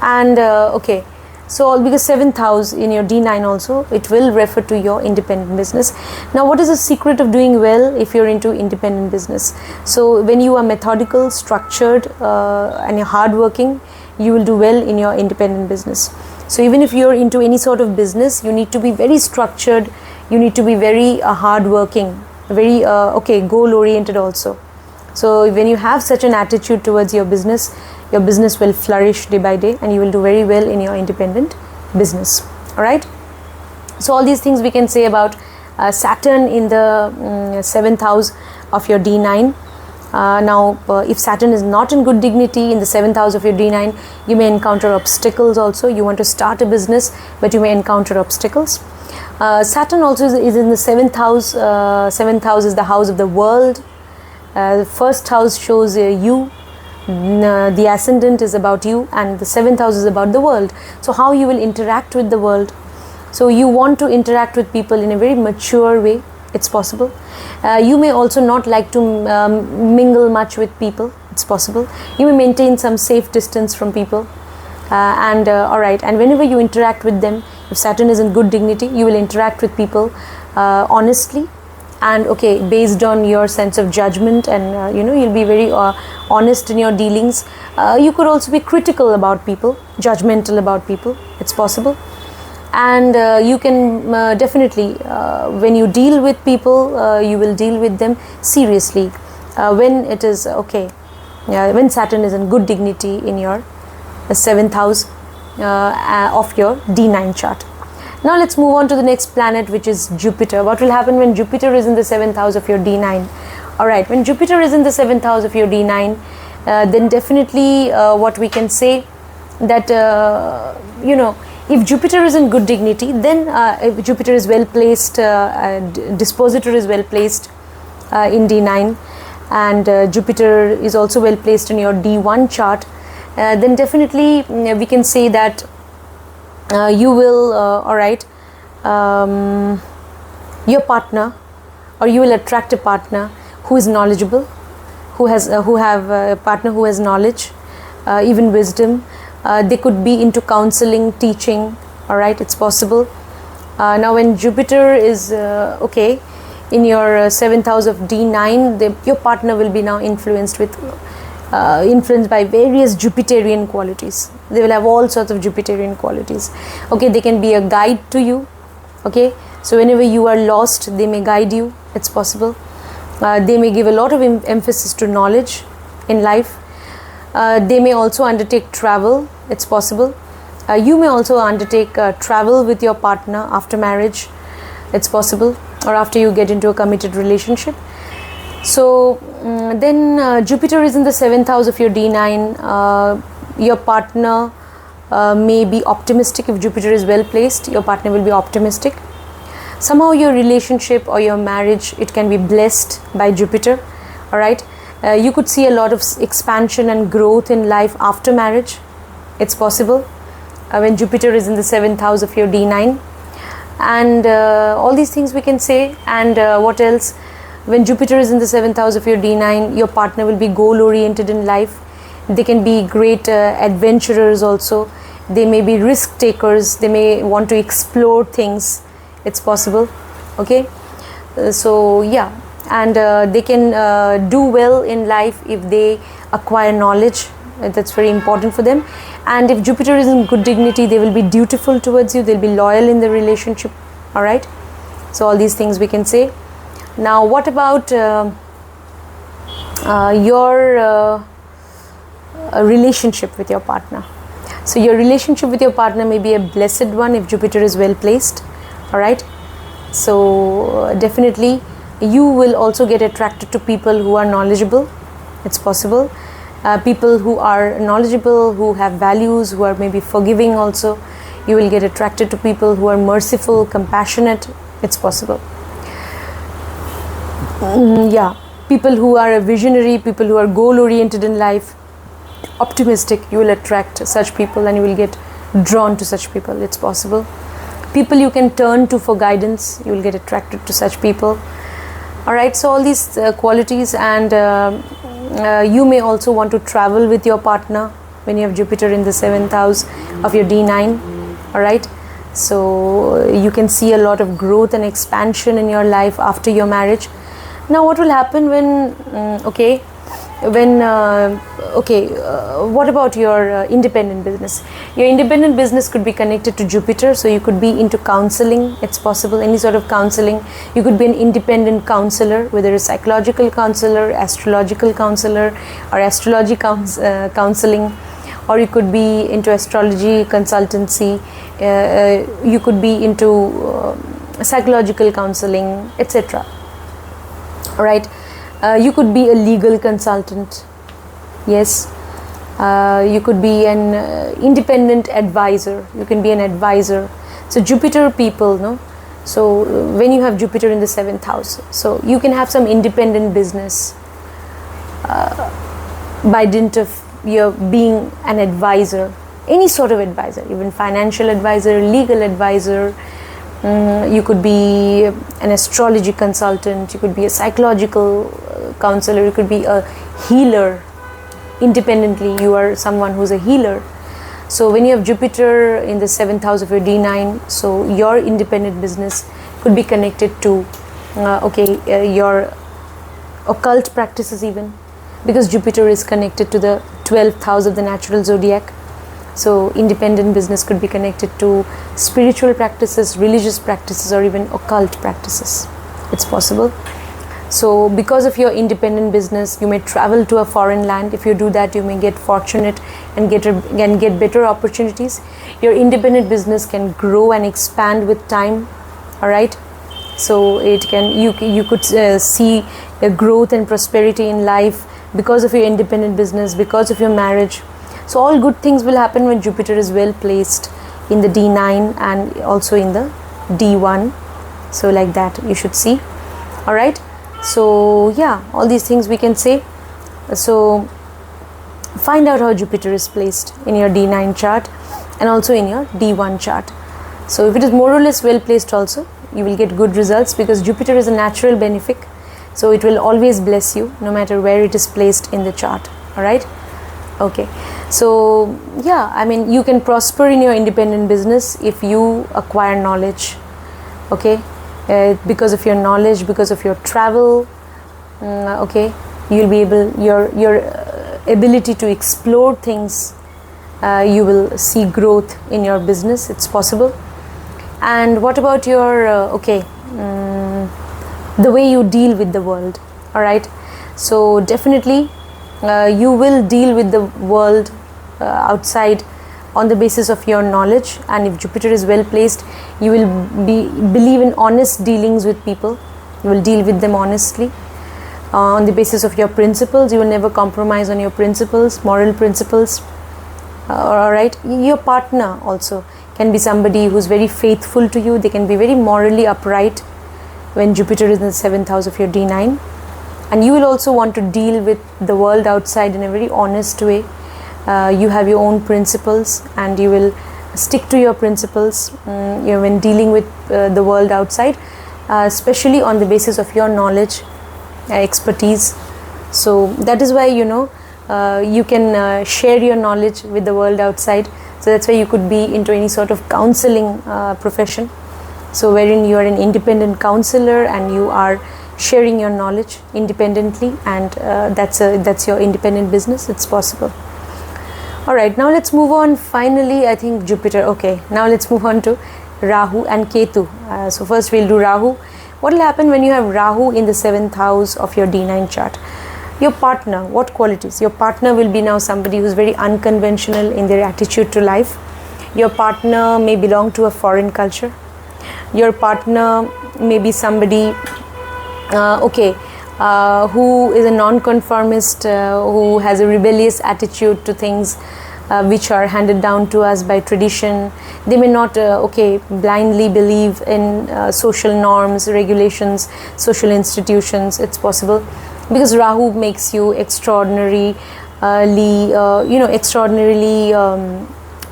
And okay, so because seventh house in your D9 also, it will refer to your independent business. Now what is the secret of doing well if you're into independent business? So when you are methodical, structured, and you're hardworking, you will do well in your independent business. So even if you're into any sort of business, you need to be very structured, you need to be very hardworking, very goal oriented also. So when you have such an attitude towards your business will flourish day by day, and you will do very well in your independent business. All right. So all these things we can say about Saturn in the seventh house of your D9. Now if Saturn is not in good dignity in the seventh house of your D9, you may encounter obstacles also. You want to start a business, but you may encounter obstacles. Saturn also is in the seventh house. Seventh house is the house of the world. The first house shows you. The ascendant is about you, and the seventh house is about the world. So how you will interact with the world. So you want to interact with people in a very mature way. It's possible. You may also not like to mingle much with people. It's possible. You may maintain some safe distance from people. All right. And whenever you interact with them, if Saturn is in good dignity, you will interact with people honestly, and based on your sense of judgment, and you'll be very honest in your dealings. You could also be critical about people, judgmental about people. It's possible. And you can definitely, when you deal with people, you will deal with them seriously when it is when Saturn is in good dignity in your seventh house of your D9 chart. Now let's move on to the next planet, which is Jupiter. What will happen when Jupiter is in the seventh house of your D9? All right, when Jupiter is in the seventh house of your D9, then definitely what we can say that if Jupiter is in good dignity, then if Jupiter is well placed, dispositor is well placed in D9, and Jupiter is also well placed in your D1 chart, then definitely we can say that you will your partner, or you will attract a partner who is knowledgeable, who have a partner who has knowledge, even wisdom. They could be into counseling, teaching, all right, it's possible. Now when Jupiter is okay in your 7th house of D9, your partner will be now influenced by various Jupiterian qualities. They will have all sorts of Jupiterian qualities. Okay, they can be a guide to you. Okay, so whenever you are lost, they may guide you. It's possible. They may give a lot of emphasis to knowledge in life. They may also undertake travel. It's possible. You may also undertake travel with your partner after marriage. It's possible, or after you get into a committed relationship. So then Jupiter is in the 7th house of your D9. Your partner may be optimistic. If Jupiter is well placed, your partner will be optimistic. Somehow your relationship or your marriage, it can be blessed by Jupiter. All right, you could see a lot of expansion and growth in life after marriage. It's possible when Jupiter is in the 7th house of your D9. And all these things we can say. And what else? When Jupiter is in the 7th house of your D9, your partner will be goal oriented in life. They can be great adventurers also. They may be risk takers. They may want to explore things. It's possible. Okay, so yeah, and they can do well in life if they acquire knowledge. That's very important for them. And if Jupiter is in good dignity, they will be dutiful towards you. They'll be loyal in the relationship. All right, so all these things we can say. Now what about your relationship with your partner? So your relationship with your partner may be a blessed one if Jupiter is well placed. All right, so definitely you will also get attracted to people who are knowledgeable. It's possible. People who are knowledgeable, who have values, who are maybe forgiving also. You will get attracted to people who are merciful, compassionate. It's possible. Yeah, people who are a visionary, people who are goal oriented in life, optimistic. You will attract such people and you will get drawn to such people. It's possible. People you can turn to for guidance, you will get attracted to such people. All right, so all these qualities. And you may also want to travel with your partner when you have Jupiter in the 7th house of your D9. All right, so you can see a lot of growth and expansion in your life after your marriage. Now what will happen when what about your independent business? Your independent business could be connected to Jupiter, so you could be into counseling. It's possible, any sort of counseling. You could be an independent counselor, whether a psychological counselor, astrological counselor, or astrology counseling, or you could be into astrology consultancy. You could be into psychological counseling, etc. All right. You could be a legal consultant. Yes. You could be an independent advisor. You can be an advisor. So Jupiter people, no? So when you have Jupiter in the 7th house, so you can have some independent business by dint of your being an advisor, any sort of advisor, even financial advisor, legal advisor. You could be an astrology consultant, you could be a psychological counselor, you could be a healer. Independently, you are someone who's a healer. So when you have Jupiter in the 7th house of your D9, so your independent business could be connected to your occult practices even, because Jupiter is connected to the 12th house of the natural zodiac. So independent business could be connected to spiritual practices, religious practices, or even occult practices. It's possible. So because of your independent business, you may travel to a foreign land. If you do that, you may get fortunate and get better opportunities. Your independent business can grow and expand with time. All right. So it can, you could see a growth and prosperity in life because of your independent business, because of your marriage. So all good things will happen when Jupiter is well placed in the D9 and also in the D1. So like that you should see. All right. So yeah, all these things we can say. So find out how Jupiter is placed in your D9 chart and also in your D1 chart. So if it is more or less well placed also, you will get good results, because Jupiter is a natural benefic. So it will always bless you no matter where it is placed in the chart. All right. Okay, so yeah, I mean, you can prosper in your independent business if you acquire knowledge. Okay, because of your knowledge, because of your travel, okay, you'll be able, your ability to explore things, you will see growth in your business. It's possible. And what about your the way you deal with the world? All right, so definitely you will deal with the world outside on the basis of your knowledge. And if Jupiter is well placed, you will believe in honest dealings with people. You will deal with them honestly on the basis of your principles. You will never compromise on your principles, moral principles. All right, your partner also can be somebody who's very faithful to you. They can be very morally upright when Jupiter is in the 7th house of your D9. And you will also want to deal with the world outside in a very honest way. You have your own principles, and you will stick to your principles when dealing with the world outside, especially on the basis of your knowledge, expertise. So that is why, you can share your knowledge with the world outside. So that's why you could be into any sort of counseling profession, so wherein you are an independent counselor and you are sharing your knowledge independently, and that's your independent business. It's possible. All right, now let's move on. Finally, I think Jupiter. Okay, now let's move on to Rahu and Ketu. So first we'll do Rahu. What will happen when you have Rahu in the 7th house of your D9 chart? Your partner, what qualities? Your partner will be now somebody who's very unconventional in their attitude to life. Your partner may belong to a foreign culture. Your partner may be somebody who is a non-conformist, who has a rebellious attitude to things which are handed down to us by tradition. They may not blindly believe in social norms, regulations, social institutions. It's possible, because Rahu makes you extraordinarily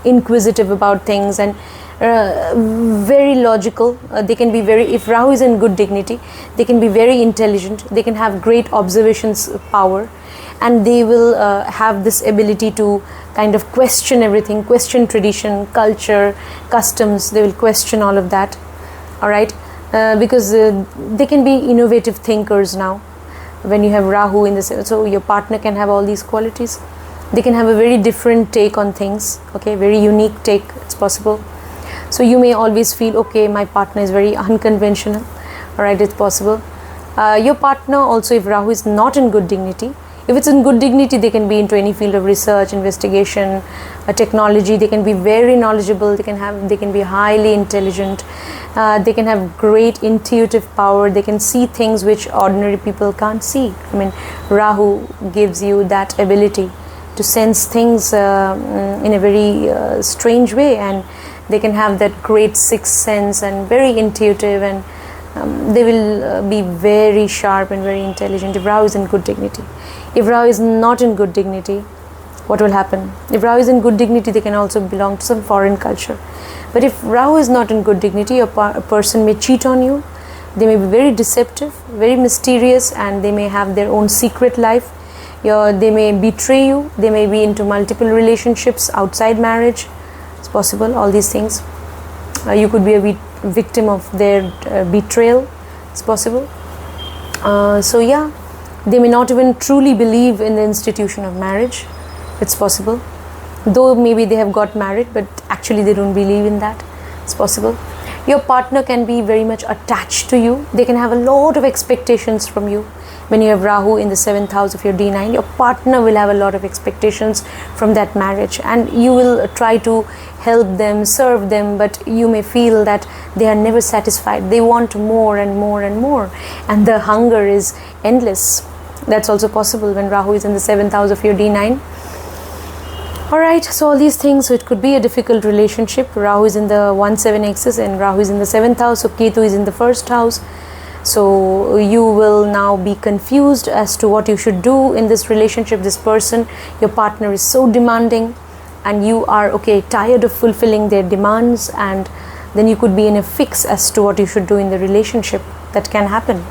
inquisitive about things, and very logical. They can be if Rahu is in good dignity, they can be very intelligent. They can have great observations power, and they will have this ability to kind of question everything, question tradition, culture, customs. They will question all of that. All right, because they can be innovative thinkers now when you have Rahu in this. So your partner can have all these qualities. They can have a very different take on things. Okay, very unique take. It's possible. So you may always feel, okay, my partner is very unconventional. All right, it's possible. Your partner also, if Rahu is not in good dignity, if it's in good dignity, they can be into any field of research, investigation, technology. They can be very knowledgeable. They can be highly intelligent. They can have great intuitive power. They can see things which ordinary people can't see. I mean, Rahu gives you that ability to sense things in a very strange way, and they can have that great sixth sense and very intuitive, and they will be very sharp and very intelligent if Rahu is in good dignity. If Rahu is not in good dignity, what will happen? If Rahu is in good dignity, they can also belong to some foreign culture. But if Rahu is not in good dignity, a person may cheat on you. They may be very deceptive, very mysterious, and they may have their own secret life. They may betray you. They may be into multiple relationships outside marriage. It's possible, all these things. You could be a victim of their betrayal. It's possible. So yeah, they may not even truly believe in the institution of marriage. It's possible. Though maybe they have got married, but actually they don't believe in that. It's possible. Your partner can be very much attached to you. They can have a lot of expectations from you. When you have Rahu in the 7th house of your D9, your partner will have a lot of expectations from that marriage, and you will try to help them, serve them, but you may feel that they are never satisfied. They want more and more and more, and the hunger is endless. That's also possible when Rahu is in the 7th house of your D9. Alright, so all these things, so it could be a difficult relationship. Rahu is in the 1-7 axis and Rahu is in the 7th house, so Ketu is in the 1st house. So you will now be confused as to what you should do in this relationship. This person, your partner, is so demanding, and you are tired of fulfilling their demands, and then you could be in a fix as to what you should do in the relationship. That can happen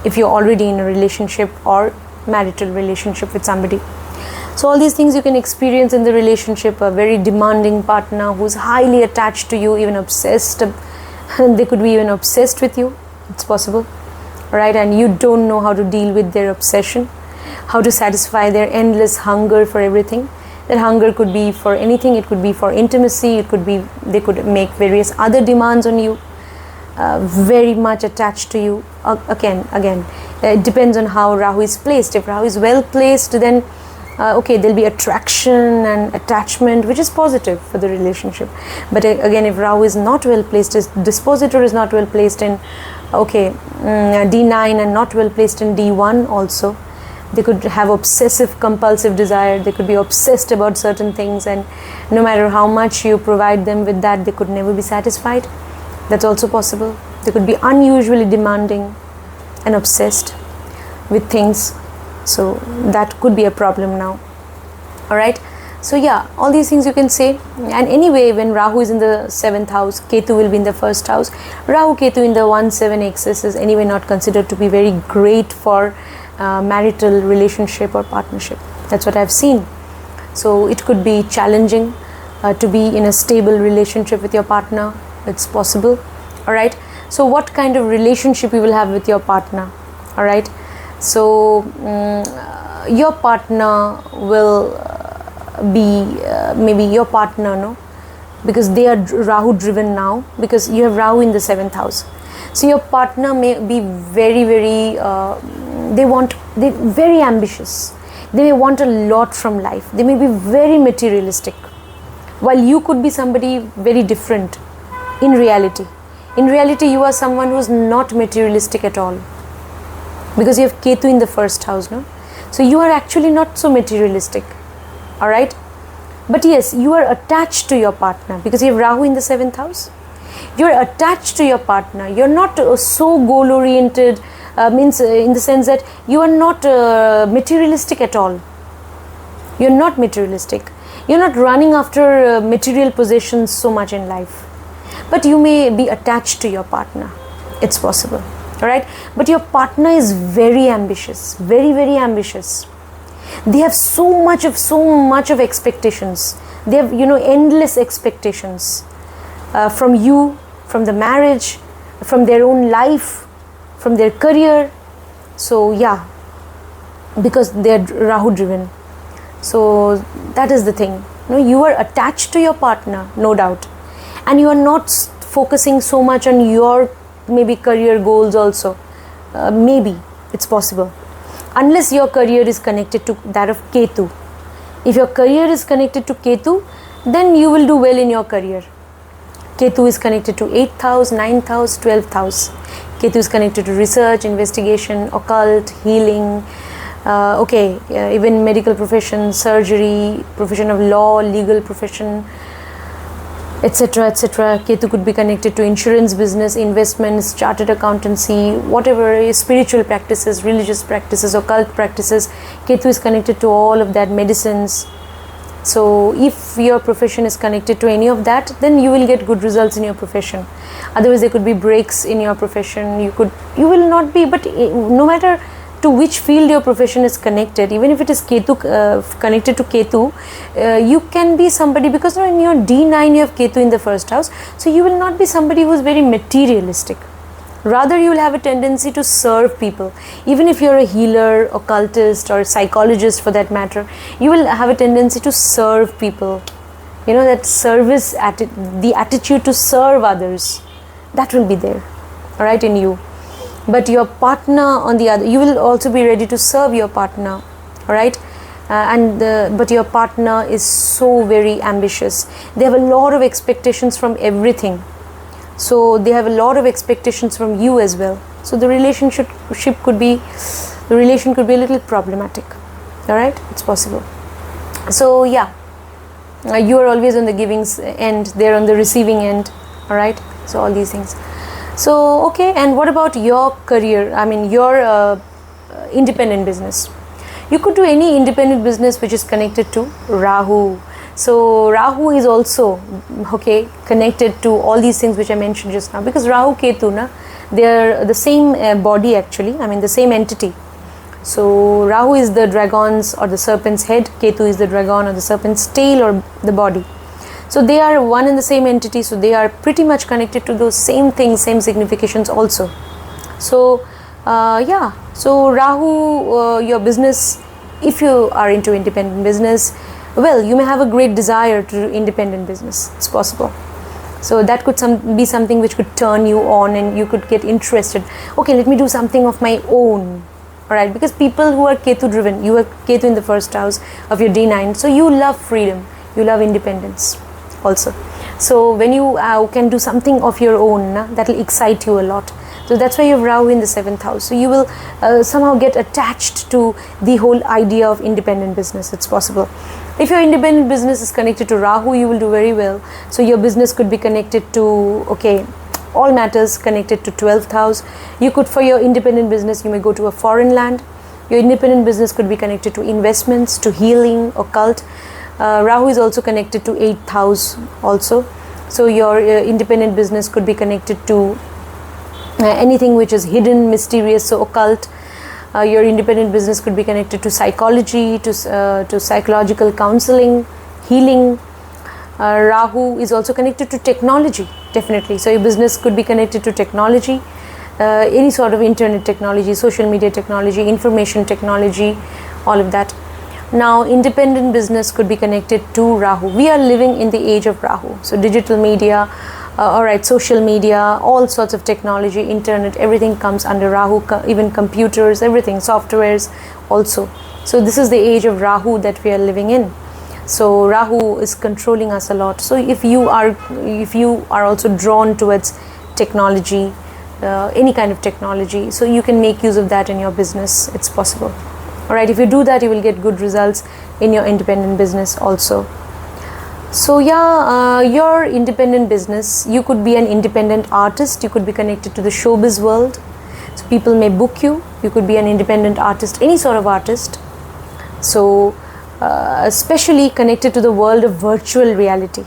if you're already in a relationship or marital relationship with somebody. So all these things you can experience in the relationship. A very demanding partner who's highly attached to you, even obsessed. They could be even obsessed with you. It's possible, right? And you don't know how to deal with their obsession, how to satisfy their endless hunger for everything. That hunger could be for anything. It could be for intimacy. It could be, they could make various other demands on you. Very much attached to you. Again, it depends on how Rahu is placed. If Rahu is well placed, then okay, there'll be attraction and attachment, which is positive for the relationship. But again, if Rahu is not well placed, his dispositor is not well placed in D9 and not well placed in D1 also, they could have obsessive compulsive desire. They could be obsessed about certain things, and no matter how much you provide them with that, they could never be satisfied. That's also possible. They could be unusually demanding and obsessed with things. So that could be a problem now. Alright. So yeah, all these things you can say. And anyway, when Rahu is in the 7th house, Ketu will be in the 1st house. Rahu Ketu in the 1-7 axis is anyway not considered to be very great for marital relationship or partnership. That's what I've seen. So it could be challenging to be in a stable relationship with your partner. It's possible. Alright. So what kind of relationship you will have with your partner? Alright. So your partner will be maybe your partner, no, because they are Rahu driven now, because you have Rahu in the 7th house. So your partner may be very very ambitious. They may want a lot from life. They may be very materialistic, while you could be somebody very different. In reality, you are someone who is not materialistic at all, because you have Ketu in the 1st house, no? So you are actually not so materialistic. Alright. But yes, you are attached to your partner because you have Rahu in the 7th house. You are attached to your partner. You are not so goal oriented, means in the sense that you are not materialistic at all. You are not materialistic. You are not running after material possessions so much in life. But you may be attached to your partner. It's possible. Alright. But your partner is very ambitious. Very ambitious. They have so much of expectations. They have, endless expectations from you, from the marriage, from their own life, from their career. So yeah, because they are Rahu driven. So that is the thing. You are attached to your partner, no doubt, and you are not focusing so much on your maybe career goals also. Maybe it's possible. Unless your career is connected to that of Ketu. If your career is connected to Ketu, then you will do well in your career. Ketu is connected to 8th house, 9th house, 12th house. Ketu is connected to research, investigation, occult, healing, even medical profession, surgery, profession of law, legal profession, etc. Ketu could be connected to insurance business, investments, chartered accountancy, whatever, spiritual practices, religious practices, occult practices. Ketu is connected to all of that, medicines. So if your profession is connected to any of that, then you will get good results in your profession. Otherwise there could be breaks in your profession. You will not be, but no matter to which field your profession is connected, even if it is Ketu, connected to Ketu, you can be somebody, because in your D9 you have Ketu in the 1st house, so you will not be somebody who is very materialistic. Rather, you will have a tendency to serve people. Even if you are a healer, occultist, or psychologist for that matter, you will have a tendency to serve people. That service, the attitude to serve others, that will be there, alright, in you. But your partner, on the other, you will also be ready to serve your partner, alright. But your partner is so very ambitious. They have a lot of expectations from everything. So they have a lot of expectations from you as well. So the relation could be a little problematic. Alright, it's possible. So yeah, you are always on the giving end, they're on the receiving end. Alright, so all these things. So okay, and what about your career? Your independent business. You could do any independent business which is connected to Rahu. So Rahu is also connected to all these things which I mentioned just now, because Rahu Ketu, they are the same body actually, the same entity. So Rahu is the dragon's or the serpent's head, Ketu is the dragon or the serpent's tail or the body. So they are one and the same entity, so they are pretty much connected to those same things, same significations also. So yeah, so Rahu, your business, if you are into independent business, well, you may have a great desire to do independent business. It's possible. So that could be something which could turn you on and you could get interested. Okay, let me do something of my own. Alright, because people who are Ketu driven, you have Ketu in the first house of your D9, so you love freedom, you love independence also. So when you can do something of your own, that will excite you a lot. So that's why you have Rahu in the 7th house. So you will somehow get attached to the whole idea of independent business. It's possible. If your independent business is connected to Rahu, you will do very well. So your business could be connected to, okay, all matters connected to 12th house. You could, for your independent business, you may go to a foreign land. Your independent business could be connected to investments, to healing, occult. Rahu is also connected to 8th house also. So your independent business could be connected to anything which is hidden, mysterious, so occult. Your independent business could be connected to psychology, to psychological counseling, healing. Rahu is also connected to technology, definitely. So your business could be connected to technology, any sort of internet technology, social media technology, information technology, all of that. Now, independent business could be connected to Rahu. We are living in the age of Rahu. So digital media, alright, social media, all sorts of technology, internet, everything comes under Rahu, even computers, everything, softwares also. So this is the age of Rahu that we are living in. So Rahu is controlling us a lot. So if you are also drawn towards technology, any kind of technology, so you can make use of that in your business. It's possible. Alright, if you do that, you will get good results in your independent business also. So yeah, your independent business, you could be an independent artist, you could be connected to the showbiz world. So people may book you, you could be an independent artist, any sort of artist. So especially connected to the world of virtual reality.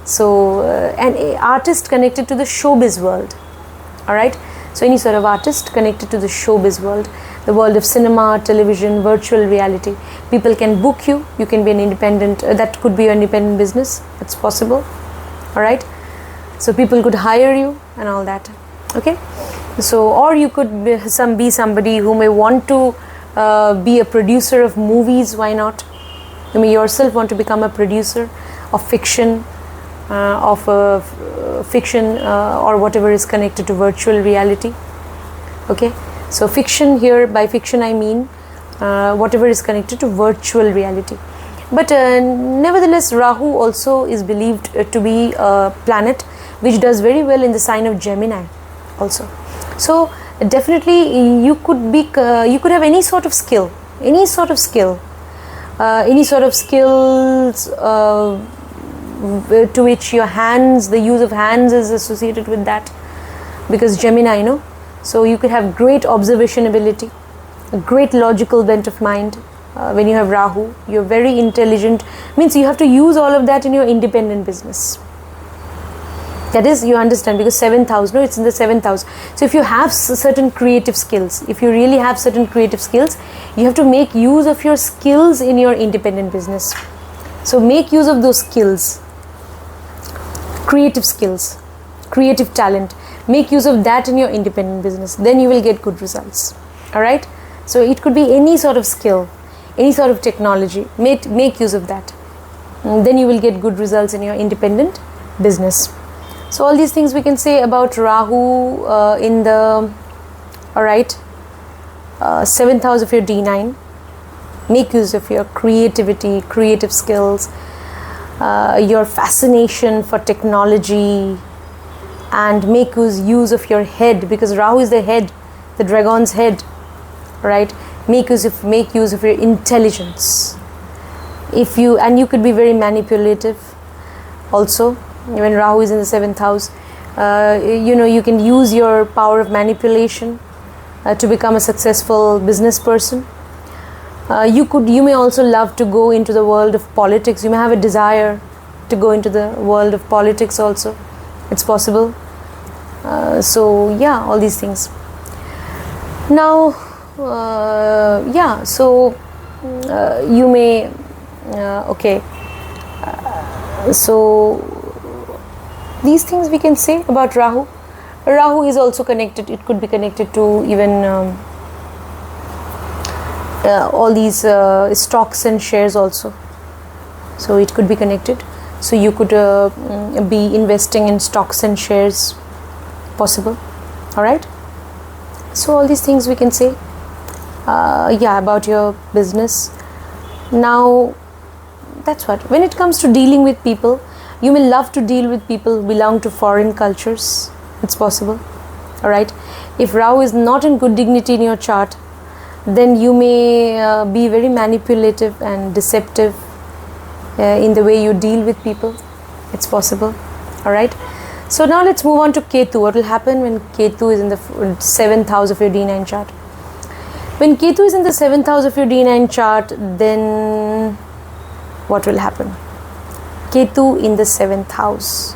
So an artist connected to the showbiz world. Alright, so any sort of artist connected to the showbiz world, the world of cinema, television, virtual reality. People can book you, you can be an independent, that could be your independent business, it's possible. Alright, so people could hire you and all that. Okay, so or you could be somebody who may want to be a producer of movies. Why not? You may yourself want to become a producer of fiction, or whatever is connected to virtual reality. Okay, so fiction here, by fiction I mean whatever is connected to virtual reality. But nevertheless, Rahu also is believed to be a planet which does very well in the sign of Gemini also. So definitely you could have any sort of skill, any sort of skills to which your hands, the use of hands is associated with that, because Gemini, you know, so you could have great observation ability, a great logical bent of mind. When you have Rahu, you're very intelligent, means you have to use all of that in your independent business. That is, you understand, because 7th house, no, it's in the 7th house. So if you have certain creative skills, if you really have certain creative skills, you have to make use of your skills in your independent business. So make use of those skills, creative skills, creative talent, make use of that in your independent business, then you will get good results. Alright, so it could be any sort of skill, any sort of technology, make use of that, and then you will get good results in your independent business. So all these things we can say about Rahu in the 7th house of your D9. Make use of your creativity, creative skills, your fascination for technology, and make use of your head, because Rahu is the head, the dragon's head, right? Make use of your intelligence. And you could be very manipulative also when Rahu is in the 7th house. You can use your power of manipulation to become a successful business person. You may also love to go into the world of politics. You may have a desire to go into the world of politics also. It's possible. So yeah, all these things. Now yeah, so you may okay, so these things we can say about Rahu. Rahu is also connected, it could be connected to even all these stocks and shares also. So it could be connected. So you could be investing in stocks and shares, possible. All right. So all these things we can say, yeah, about your business. Now, that's what. When it comes to dealing with people, you may love to deal with people who belong to foreign cultures. It's possible. All right. If Rahu is not in good dignity in your chart, then you may be very manipulative and deceptive in the way you deal with people. It's possible. All right. So now let's move on to Ketu. What will happen when Ketu is in the 7th house of your D9 chart? When Ketu is in the 7th house of your D9 chart, then what will happen? Ketu in the 7th house.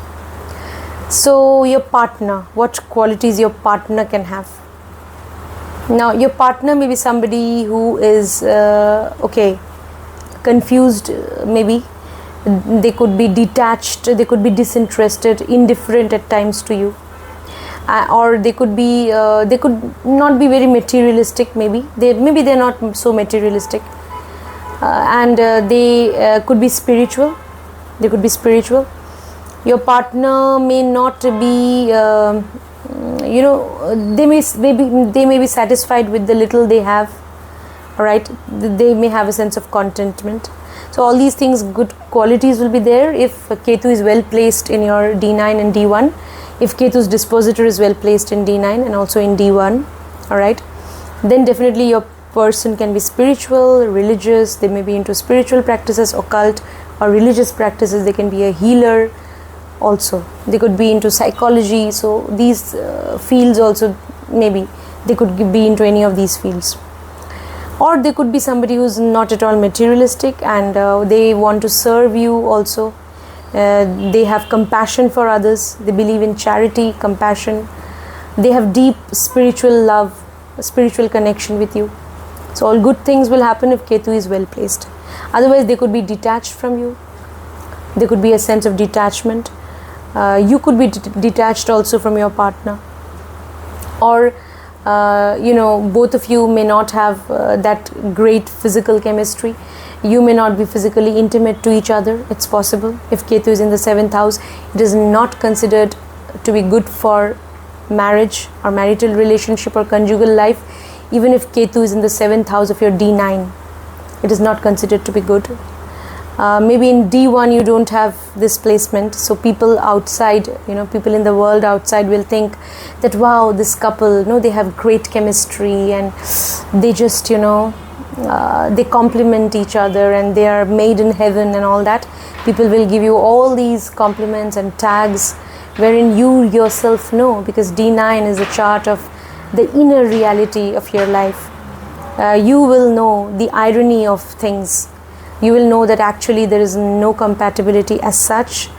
So your partner, what qualities your partner can have? Now your partner may be somebody who is okay, confused, maybe they could be detached, they could be disinterested, indifferent at times to you, or they could be they could not be very materialistic. Maybe they're not so materialistic, and they could be spiritual. They could be spiritual. Your partner may not be you know, they may be satisfied with the little they have. All right, they may have a sense of contentment. So all these things, good qualities will be there if Ketu is well placed in your D9 and D1. If Ketu's dispositor is well placed in D9 and also in D1, all right, then definitely your person can be spiritual, religious. They may be into spiritual practices, occult or religious practices. They can be a healer also. They could be into psychology. So these fields also, maybe they could be into any of these fields. Or they could be somebody who's not at all materialistic and they want to serve you also. They have compassion for others. They believe in charity, compassion. They have deep spiritual love, spiritual connection with you. So all good things will happen if Ketu is well placed. Otherwise, they could be detached from you. There could be a sense of detachment. You could be detached also from your partner. Or you know, both of you may not have that great physical chemistry. You may not be physically intimate to each other. It's possible. If Ketu is in the 7th house, it is not considered to be good for marriage or marital relationship or conjugal life. Even if Ketu is in the 7th house of your D9, it is not considered to be good. Maybe in D1 you don't have this placement, so people outside, you know, people in the world outside will think that, wow, this couple, you know, they have great chemistry and they just, you know, they complement each other and they are made in heaven and all that. People will give you all these compliments and tags wherein you yourself know, because D9 is a chart of the inner reality of your life. You will know the irony of things. You will know that actually there is no compatibility as such.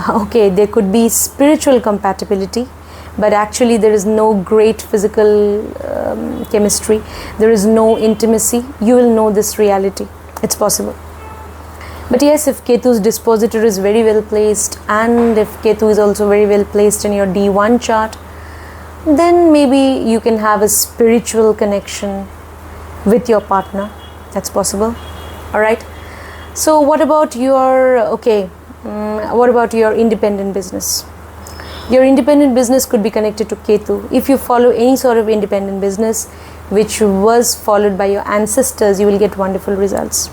Okay, there could be spiritual compatibility, but actually there is no great physical chemistry. There is no intimacy. You will know this reality. It's possible. But yes, if Ketu's dispositor is very well placed, and if Ketu is also very well placed in your D1 chart, then maybe you can have a spiritual connection with your partner. That's possible. All right. So what about your, okay, what about your independent business? Your independent business could be connected to Ketu. If you follow any sort of independent business which was followed by your ancestors, you will get wonderful results.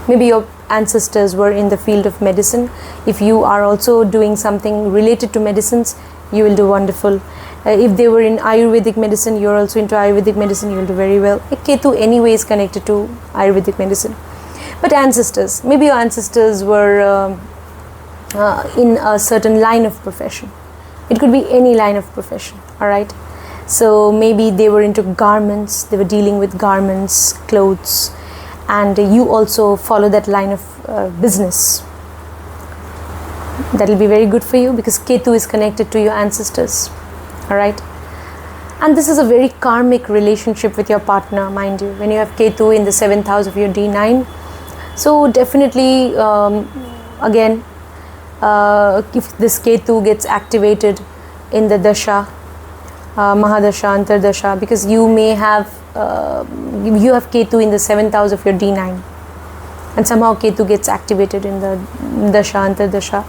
Maybe your ancestors were in the field of medicine. If you are also doing something related to medicines, you will do wonderful. If they were in Ayurvedic medicine, you're also into Ayurvedic medicine, you will do very well. Ketu anyway is connected to Ayurvedic medicine. But ancestors, maybe your ancestors were in a certain line of profession. It could be any line of profession, all right? So maybe they were into garments, they were dealing with garments, clothes, and you also follow that line of business. That will be very good for you because Ketu is connected to your ancestors, all right? And this is a very karmic relationship with your partner, mind you, when you have Ketu in the 7th house of your D9. So definitely, again, if this Ketu gets activated in the Dasha, Mahadasha, Antardasha, because you may have, you have Ketu in the 7th house of your D9. And somehow Ketu gets activated in the Dasha, Antardasha,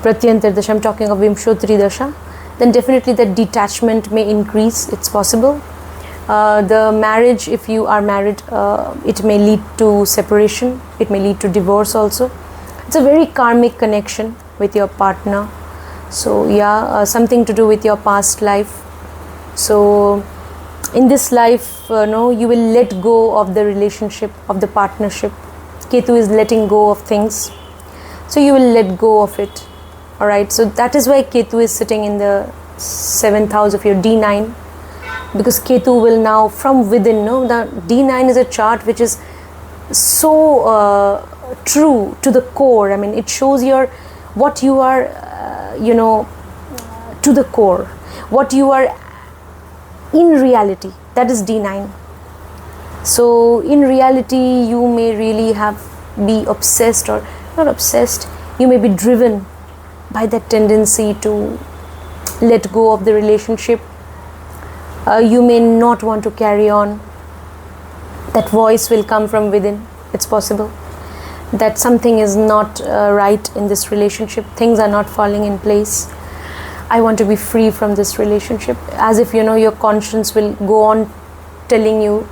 Pratyantardasha, I'm talking of Vimshotri Dasha, then definitely that detachment may increase, it's possible. The marriage, if you are married, it may lead to separation, it may lead to divorce also. It's a very karmic connection with your partner. So yeah, something to do with your past life. So in this life, no, you will let go of the relationship, of the partnership. Ketu is letting go of things, so you will let go of it. Alright, so that is why Ketu is sitting in the 7th house of your D9, because Ketu will now from within, no, the D9 is a chart which is so true to the core. I mean, it shows your, what you are, you know, to the core, what you are in reality, that is D9. So in reality, you may really be obsessed, or not obsessed, you may be driven by that tendency to let go of the relationship. You may not want to carry on. That voice will come from within. It's possible that something is not right in this relationship, things are not falling in place. I want to be free from this relationship, as if, you know, your conscience will go on telling you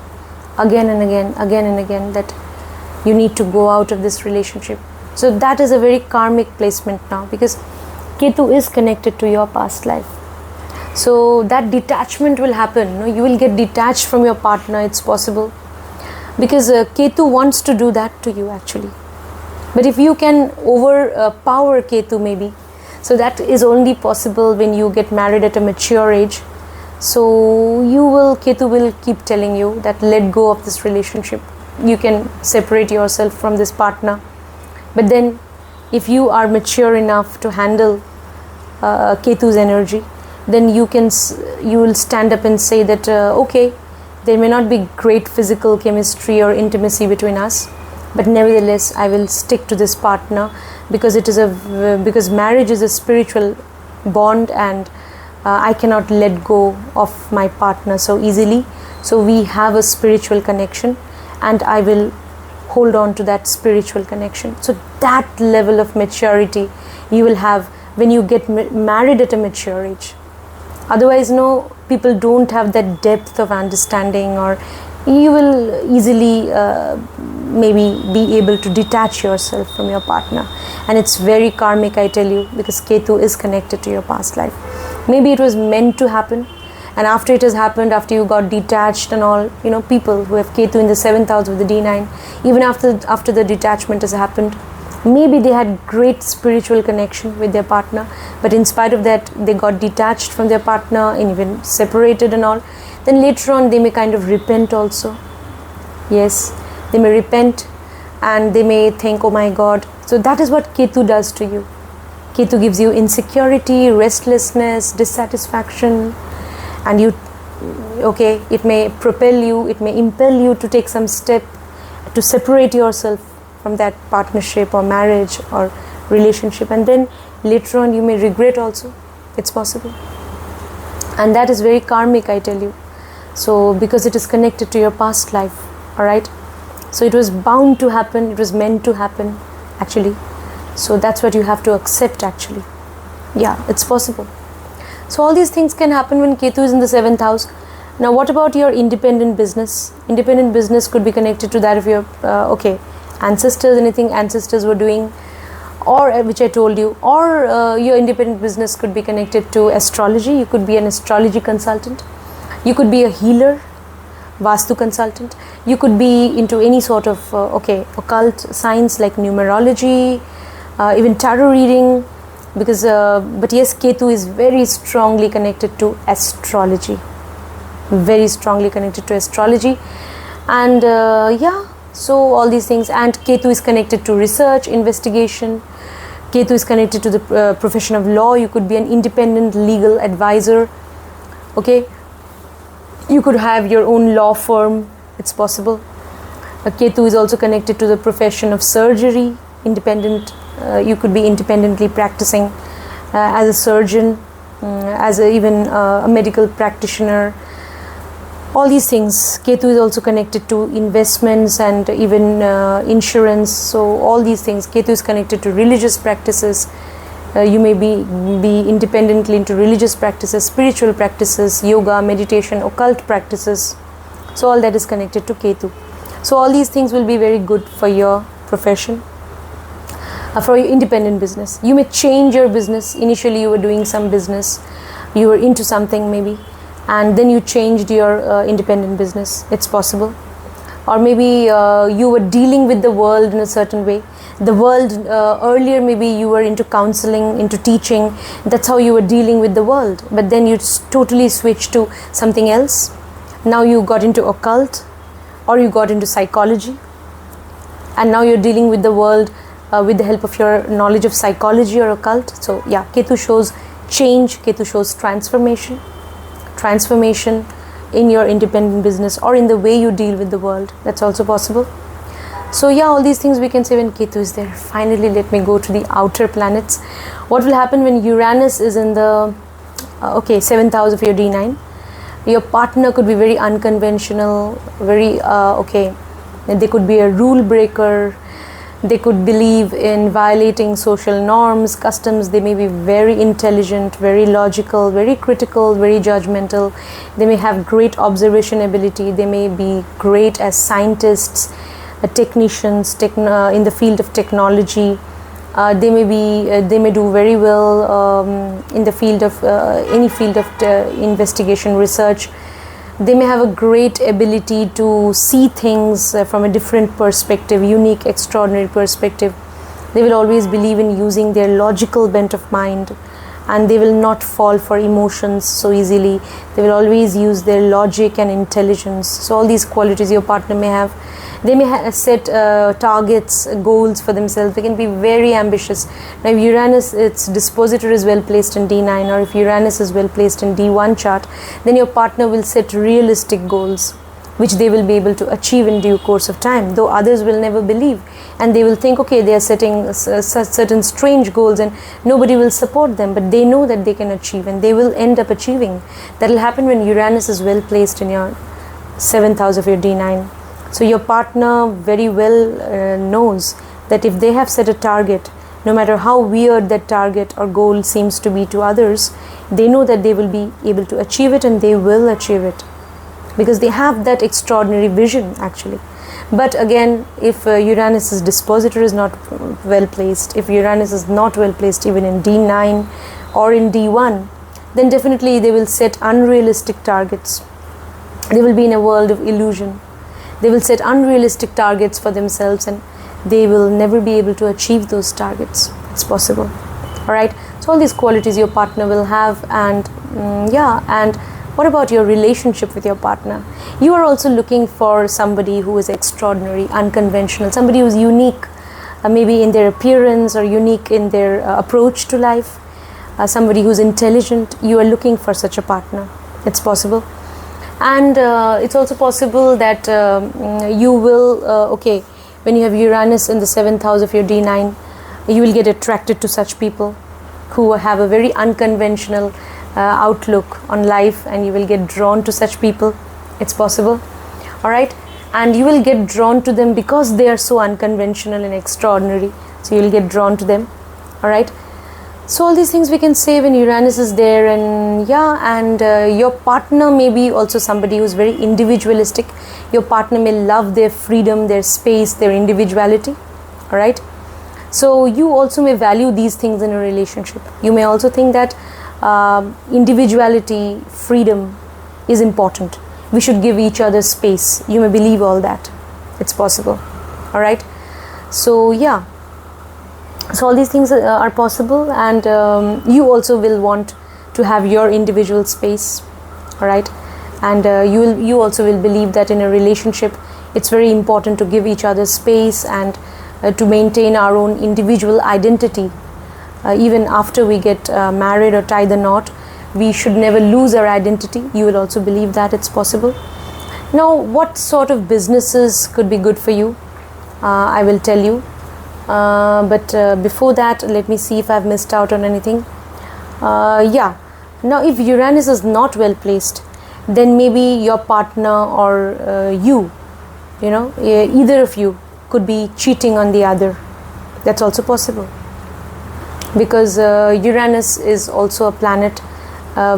again and again that you need to go out of this relationship. So that is a very karmic placement now, because Ketu is connected to your past life. So that detachment will happen. You know, you will get detached from your partner, it's possible, because Ketu wants to do that to you actually. But if you can overpower Ketu maybe, so that is only possible when you get married at a mature age. So Ketu will keep telling you that let go of this relationship. You can separate yourself from this partner. But then if you are mature enough to handle Ketu's energy, then you will stand up and say that, okay, there may not be great physical chemistry or intimacy between us, but nevertheless I will stick to this partner, because because marriage is a spiritual bond, and I cannot let go of my partner so easily. So we have a spiritual connection, and I will hold on to that spiritual connection. So that level of maturity you will have when you get married at a mature age. Otherwise, no, people don't have that depth of understanding, or you will easily maybe be able to detach yourself from your partner. And it's very karmic, I tell you, because Ketu is connected to your past life. Maybe it was meant to happen, and after it has happened, after you got detached and all, you know, people who have Ketu in the 7th house of the D9, even after the detachment has happened, maybe they had great spiritual connection with their partner, but in spite of that they got detached from their partner and even separated and all. Then later on they may kind of repent also. Yes, they may repent, and they may think, oh my God. So that is what Ketu does to you. Ketu gives you insecurity, restlessness, dissatisfaction, and it may propel you, it may impel you to take some step to separate yourself from that partnership or marriage or relationship, and then later on you may regret also. It's possible. And that is very karmic, I tell you. So because it is connected to your past life. Alright, so it was bound to happen, it was meant to happen actually. So that's what you have to accept actually. Yeah, it's possible. So all these things can happen when Ketu is in the 7th house. Now what about your independent business? Independent business could be connected to that of your ancestors, anything ancestors were doing, or which I told you, or your independent business could be connected to astrology. You could be an astrology consultant, you could be a healer, Vastu consultant, you could be into any sort of occult science like numerology, even tarot reading, because but yes, Ketu is very strongly connected to astrology, very strongly connected to astrology. And so all these things. And Ketu is connected to research, investigation. Ketu is connected to the profession of law. You could be an independent legal advisor. Okay, You could have your own law firm, it's possible. Ketu is also connected to the profession of surgery, independent. You could be independently practicing as a surgeon, even a medical practitioner. All these things. Ketu is also connected to investments and even insurance. So all these things. Ketu is connected to religious practices. You may be independently into religious practices, spiritual practices, yoga, meditation, occult practices. So all that is connected to Ketu. So all these things will be very good for your profession, for your independent business. You may change your business. Initially you were doing some business, you were into something maybe, and then you changed your independent business. It's possible. Or maybe you were dealing with the world in a certain way. The world, earlier maybe you were into counseling, into teaching. That's how you were dealing with the world. But then you totally switched to something else. Now you got into occult, or you got into psychology, and now you're dealing with the world with the help of your knowledge of psychology or occult. So yeah, Ketu shows change, Ketu shows transformation in your independent business or in the way you deal with the world. That's also possible. So yeah, all these things we can say when Ketu is there. Finally, let me go to the outer planets. What will happen when Uranus is in the 7th house of your D9? Your partner could be very unconventional, very they could be a rule breaker. They could believe in violating social norms, customs. They may be very intelligent, very logical, very critical, very judgmental. They may have great observation ability. They may be great as scientists, technicians, in the field of technology. They may do very well in the field of any field of investigation, research. They may have a great ability to see things from a different perspective, unique, extraordinary perspective. They will always believe in using their logical bent of mind, and they will not fall for emotions so easily. They will always use their logic and intelligence. So all these qualities your partner may have. They may set targets, goals for themselves. They can be very ambitious. Now if Uranus, its dispositor is well placed in D9, or if Uranus is well placed in D1 chart, then your partner will set realistic goals which they will be able to achieve in due course of time, though others will never believe, and they will think, okay, they are setting certain strange goals and nobody will support them, but they know that they can achieve and they will end up achieving. That will happen when Uranus is well placed in your 7th house of your D9. So your partner very well knows that if they have set a target, no matter how weird that target or goal seems to be to others, they know that they will be able to achieve it, and they will achieve it because they have that extraordinary vision actually. But again, if Uranus's dispositor is not well placed, if Uranus is not well placed even in D9 or in D1, then definitely they will set unrealistic targets. They will be in a world of illusion. They will set unrealistic targets for themselves, and they will never be able to achieve those targets. It's possible. Alright, so all these qualities your partner will have. And and what about your relationship with your partner? You are also looking for somebody who is extraordinary, unconventional, somebody who is unique, maybe in their appearance or unique in their approach to life, somebody who is intelligent. You are looking for such a partner. It's possible. And it's also possible that you will, when you have Uranus in the 7th house of your D9, you will get attracted to such people who have a very unconventional outlook on life, and you will get drawn to such people. It's possible. Alright, and you will get drawn to them because they are so unconventional and extraordinary. So you will get drawn to them. Alright. So all these things we can say when Uranus is there. And your partner may be also somebody who is very individualistic. Your partner may love their freedom, their space, their individuality. Alright. So you also may value these things in a relationship. You may also think that individuality, freedom is important. We should give each other space. You may believe all that. It's possible. Alright. So yeah. So all these things are possible, and you also will want to have your individual space. Alright. And you also will believe that in a relationship it's very important to give each other space and to maintain our own individual identity. Even after we get married or tie the knot, we should never lose our identity. You will also believe that it's possible. Now, what sort of businesses could be good for you? I will tell you. But before that, let me see if I've missed out on anything. Yeah. Now, if Uranus is not well placed, then maybe your partner or you know, either of you could be cheating on the other. That's also possible, because Uranus is also a planet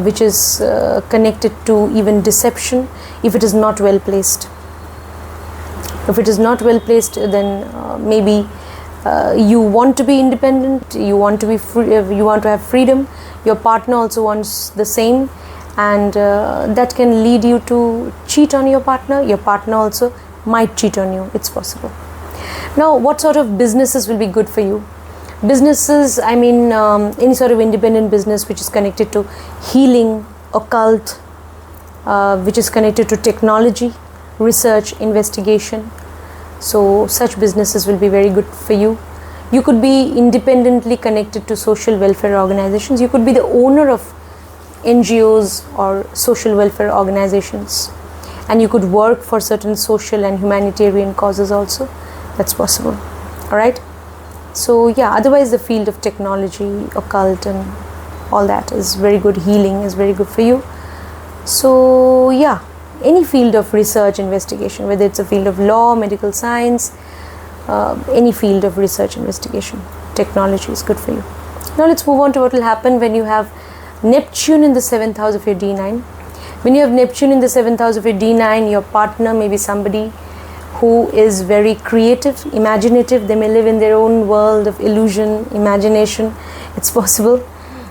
which is connected to even deception if it is not well placed. If it is not well placed, then maybe you want to be independent, you want to be free, you want to have freedom, your partner also wants the same, and that can lead you to cheat on your partner also might cheat on you. It's possible. Now, what sort of businesses will be good for you? Businesses, I mean, any sort of independent business which is connected to healing, occult, which is connected to technology, research, investigation. So such businesses will be very good for you. You could be independently connected to social welfare organizations. You could be the owner of NGOs or social welfare organizations, and you could work for certain social and humanitarian causes also. That's possible. All right. So yeah, otherwise the field of technology, occult and all that is very good. Healing is very good for you. So yeah, any field of research, investigation, whether it's a field of law, medical science, any field of research, investigation, technology is good for you. Now let's move on to what will happen when you have Neptune in the 7th house of your D9. When you have Neptune in the 7th house of your D9, your partner may be somebody who is very creative, imaginative. They may live in their own world of illusion, imagination. It's possible.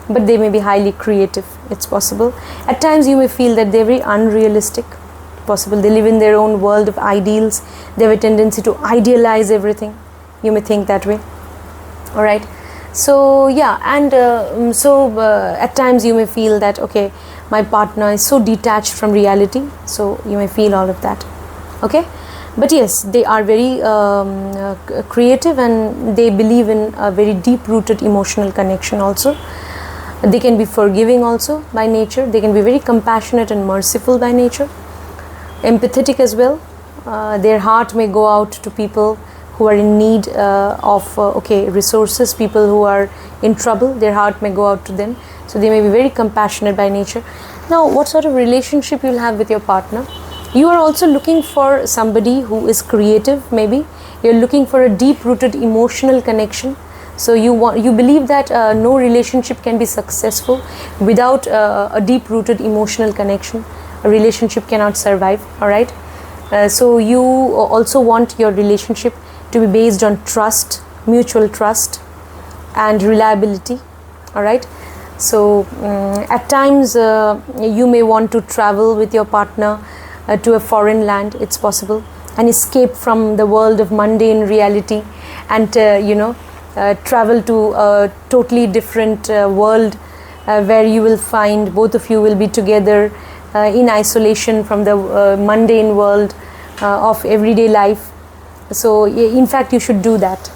But they may be highly creative. It's possible. At times you may feel that they're very unrealistic. Possible. They live in their own world of ideals. They have a tendency to idealize everything. You may think that way. All right. So yeah, and at times you may feel that, okay, my partner is so detached from reality. So you may feel all of that. Okay. But yes, they are very creative, and they believe in a very deep-rooted emotional connection also. They can be forgiving also by nature. They can be very compassionate and merciful by nature. Empathetic as well. Their heart may go out to people who are in need of resources, people who are in trouble. Their heart may go out to them. So they may be very compassionate by nature. Now, what sort of relationship you'll have with your partner? You are also looking for somebody who is creative. Maybe you're looking for a deep-rooted emotional connection. So you believe that no relationship can be successful without a deep-rooted emotional connection. A relationship cannot survive. All right. So you also want your relationship to be based on trust, mutual trust, and reliability. All right. So at times you may want to travel with your partner to a foreign land. It's possible, and escape from the world of mundane reality, and travel to a totally different world where you will find both of you will be together in isolation from the mundane world of everyday life. So in fact, you should do that.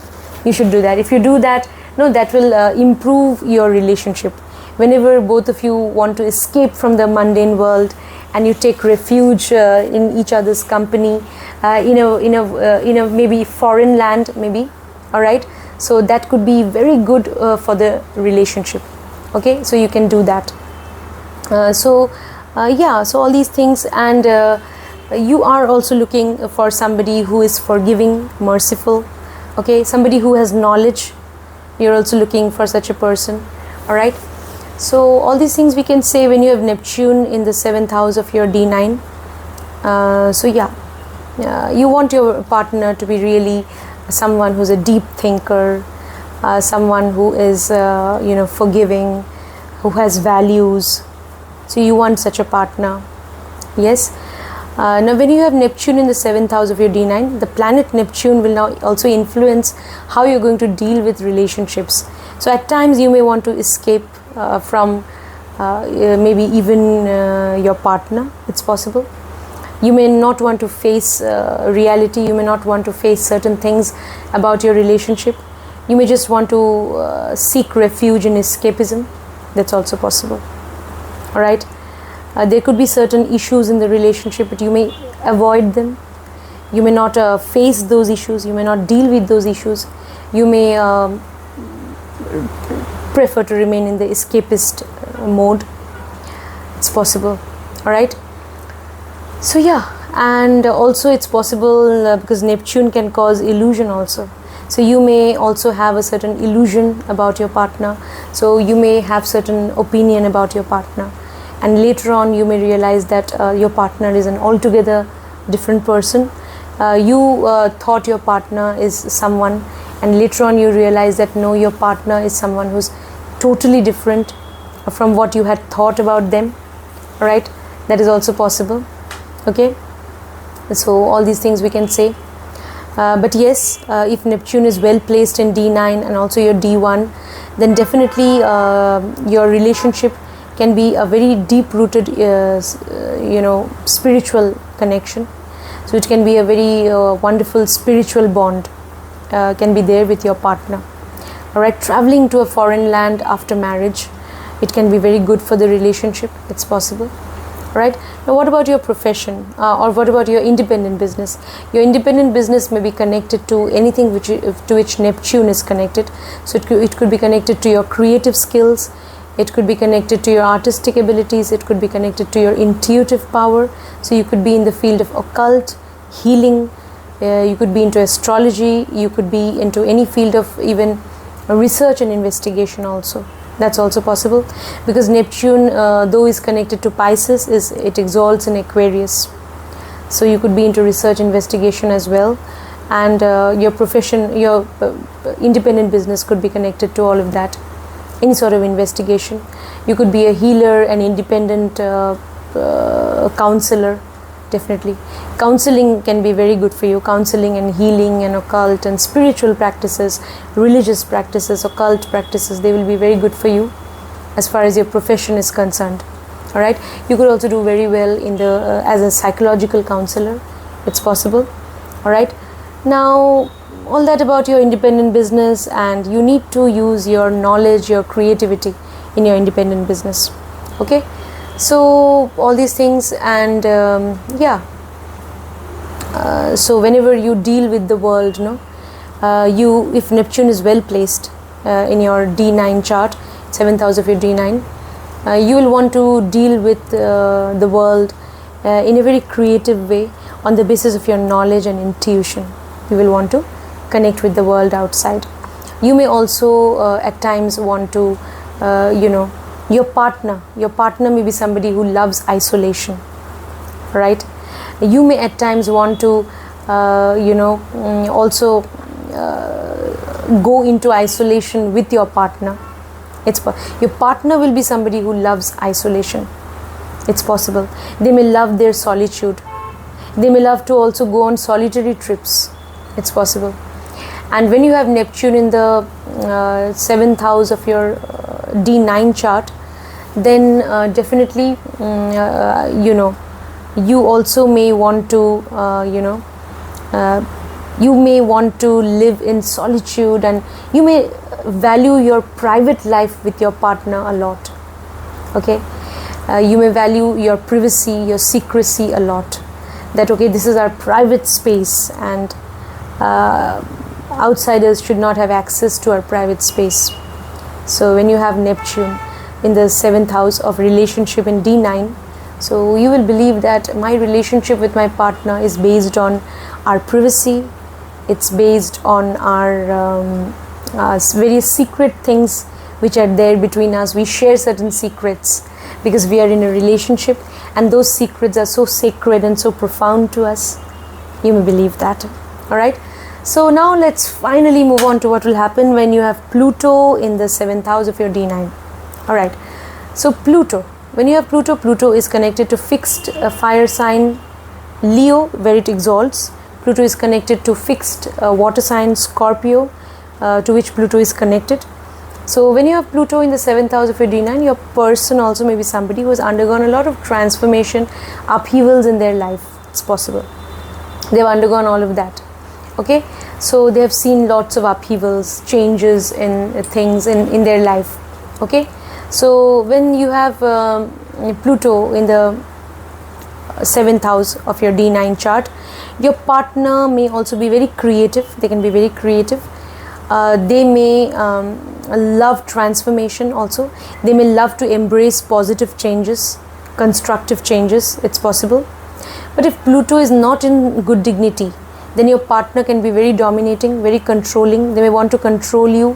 You should do that. If you do that, that will improve your relationship. Whenever both of you want to escape from the mundane world, and you take refuge in each other's company, in a maybe foreign land, maybe. All right. So that could be very good for the relationship. Okay. So you can do that. So all these things, and you are also looking for somebody who is forgiving, merciful. Okay. Somebody who has knowledge. You're also looking for such a person. All right. So all these things we can say when you have Neptune in the 7th house of your D9. You want your partner to be really someone who's a deep thinker, someone who is forgiving, who has values. So you want such a partner. Yes. Now when you have Neptune in the 7th house of your D9, the planet Neptune will now also influence how you're going to deal with relationships. So at times you may want to escape from maybe even your partner. It's possible. You may not want to face reality. You may not want to face certain things about your relationship. You may just want to seek refuge in escapism. That's also possible. All right. There could be certain issues in the relationship, but you may avoid them. You may not face those issues. You may not deal with those issues. You may prefer to remain in the escapist mode. It's possible. All right. So yeah, and also it's possible because Neptune can cause illusion also. So you may also have a certain illusion about your partner. So you may have certain opinion about your partner, and later on you may realize that your partner is an altogether different person. You thought your partner is someone, and later on you realize that no, your partner is someone who's totally different from what you had thought about them. All right, that is also possible. Okay, so all these things we can say. But yes, if Neptune is well placed in D9 and also your D1, then definitely your relationship can be a very deep rooted spiritual connection. So it can be a very wonderful spiritual bond can be there with your partner. All right, traveling to a foreign land after marriage, it can be very good for the relationship. It's possible. Right. Now what about your profession, or what about your independent business? Your independent business may be connected to anything to which Neptune is connected. So it could be connected to your creative skills, it could be connected to your artistic abilities, it could be connected to your intuitive power. So you could be in the field of occult, healing, you could be into astrology, you could be into any field of even research and investigation also. That's also possible, because Neptune, though is connected to Pisces, it exalts in Aquarius. So you could be into research investigation as well, and your profession, your independent business could be connected to all of that, any sort of investigation. You could be a healer, an independent counselor. Definitely counseling can be very good for you. Counseling and healing and occult and spiritual practices, religious practices, occult practices, they will be very good for you as far as your profession is concerned. All right, you could also do very well in the as a psychological counselor. It's possible. All right, now all that about your independent business, and you need to use your knowledge, your creativity in your independent business. Okay, so all these things, and so whenever you deal with the world, if Neptune is well placed in your D9 chart, 7th house of your D9, you will want to deal with the world in a very creative way on the basis of your knowledge and intuition. You will want to connect with the world outside. You may also at times want to your partner may be somebody who loves isolation, right? You may at times want to also go into isolation with your partner. Your partner will be somebody who loves isolation. It's possible. They may love their solitude. They may love to also go on solitary trips. It's possible. And when you have Neptune in the 7th house of your D9 chart, then definitely you also may want to you may want to live in solitude, and you may value your private life with your partner a lot. Okay, you may value your privacy, your secrecy a lot, that okay, this is our private space, and outsiders should not have access to our private space. So when you have Neptune in the 7th house of relationship in D9, so you will believe that my relationship with my partner is based on our privacy. It's based on our various secret things which are there between us. We share certain secrets because we are in a relationship, and those secrets are so sacred and so profound to us. You may believe that. All right. So now let's finally move on to what will happen when you have Pluto in the 7th house of your D9. All right. So Pluto, when you have Pluto, Pluto is connected to fixed fire sign Leo, where it exalts. Pluto is connected to fixed water sign Scorpio, to which Pluto is connected. So when you have Pluto in the 7th house of your D9, your person also may be somebody who has undergone a lot of transformation, upheavals in their life. It's possible. They've undergone all of that. Okay, so they have seen lots of upheavals, changes in things in their life. Okay, so when you have Pluto in the 7th house of your D9 chart, your partner may also be very creative. They can be very creative. They may love transformation also. They may love to embrace positive changes, constructive changes. It's possible. But if Pluto is not in good dignity, then your partner can be very dominating, very controlling. They may want to control you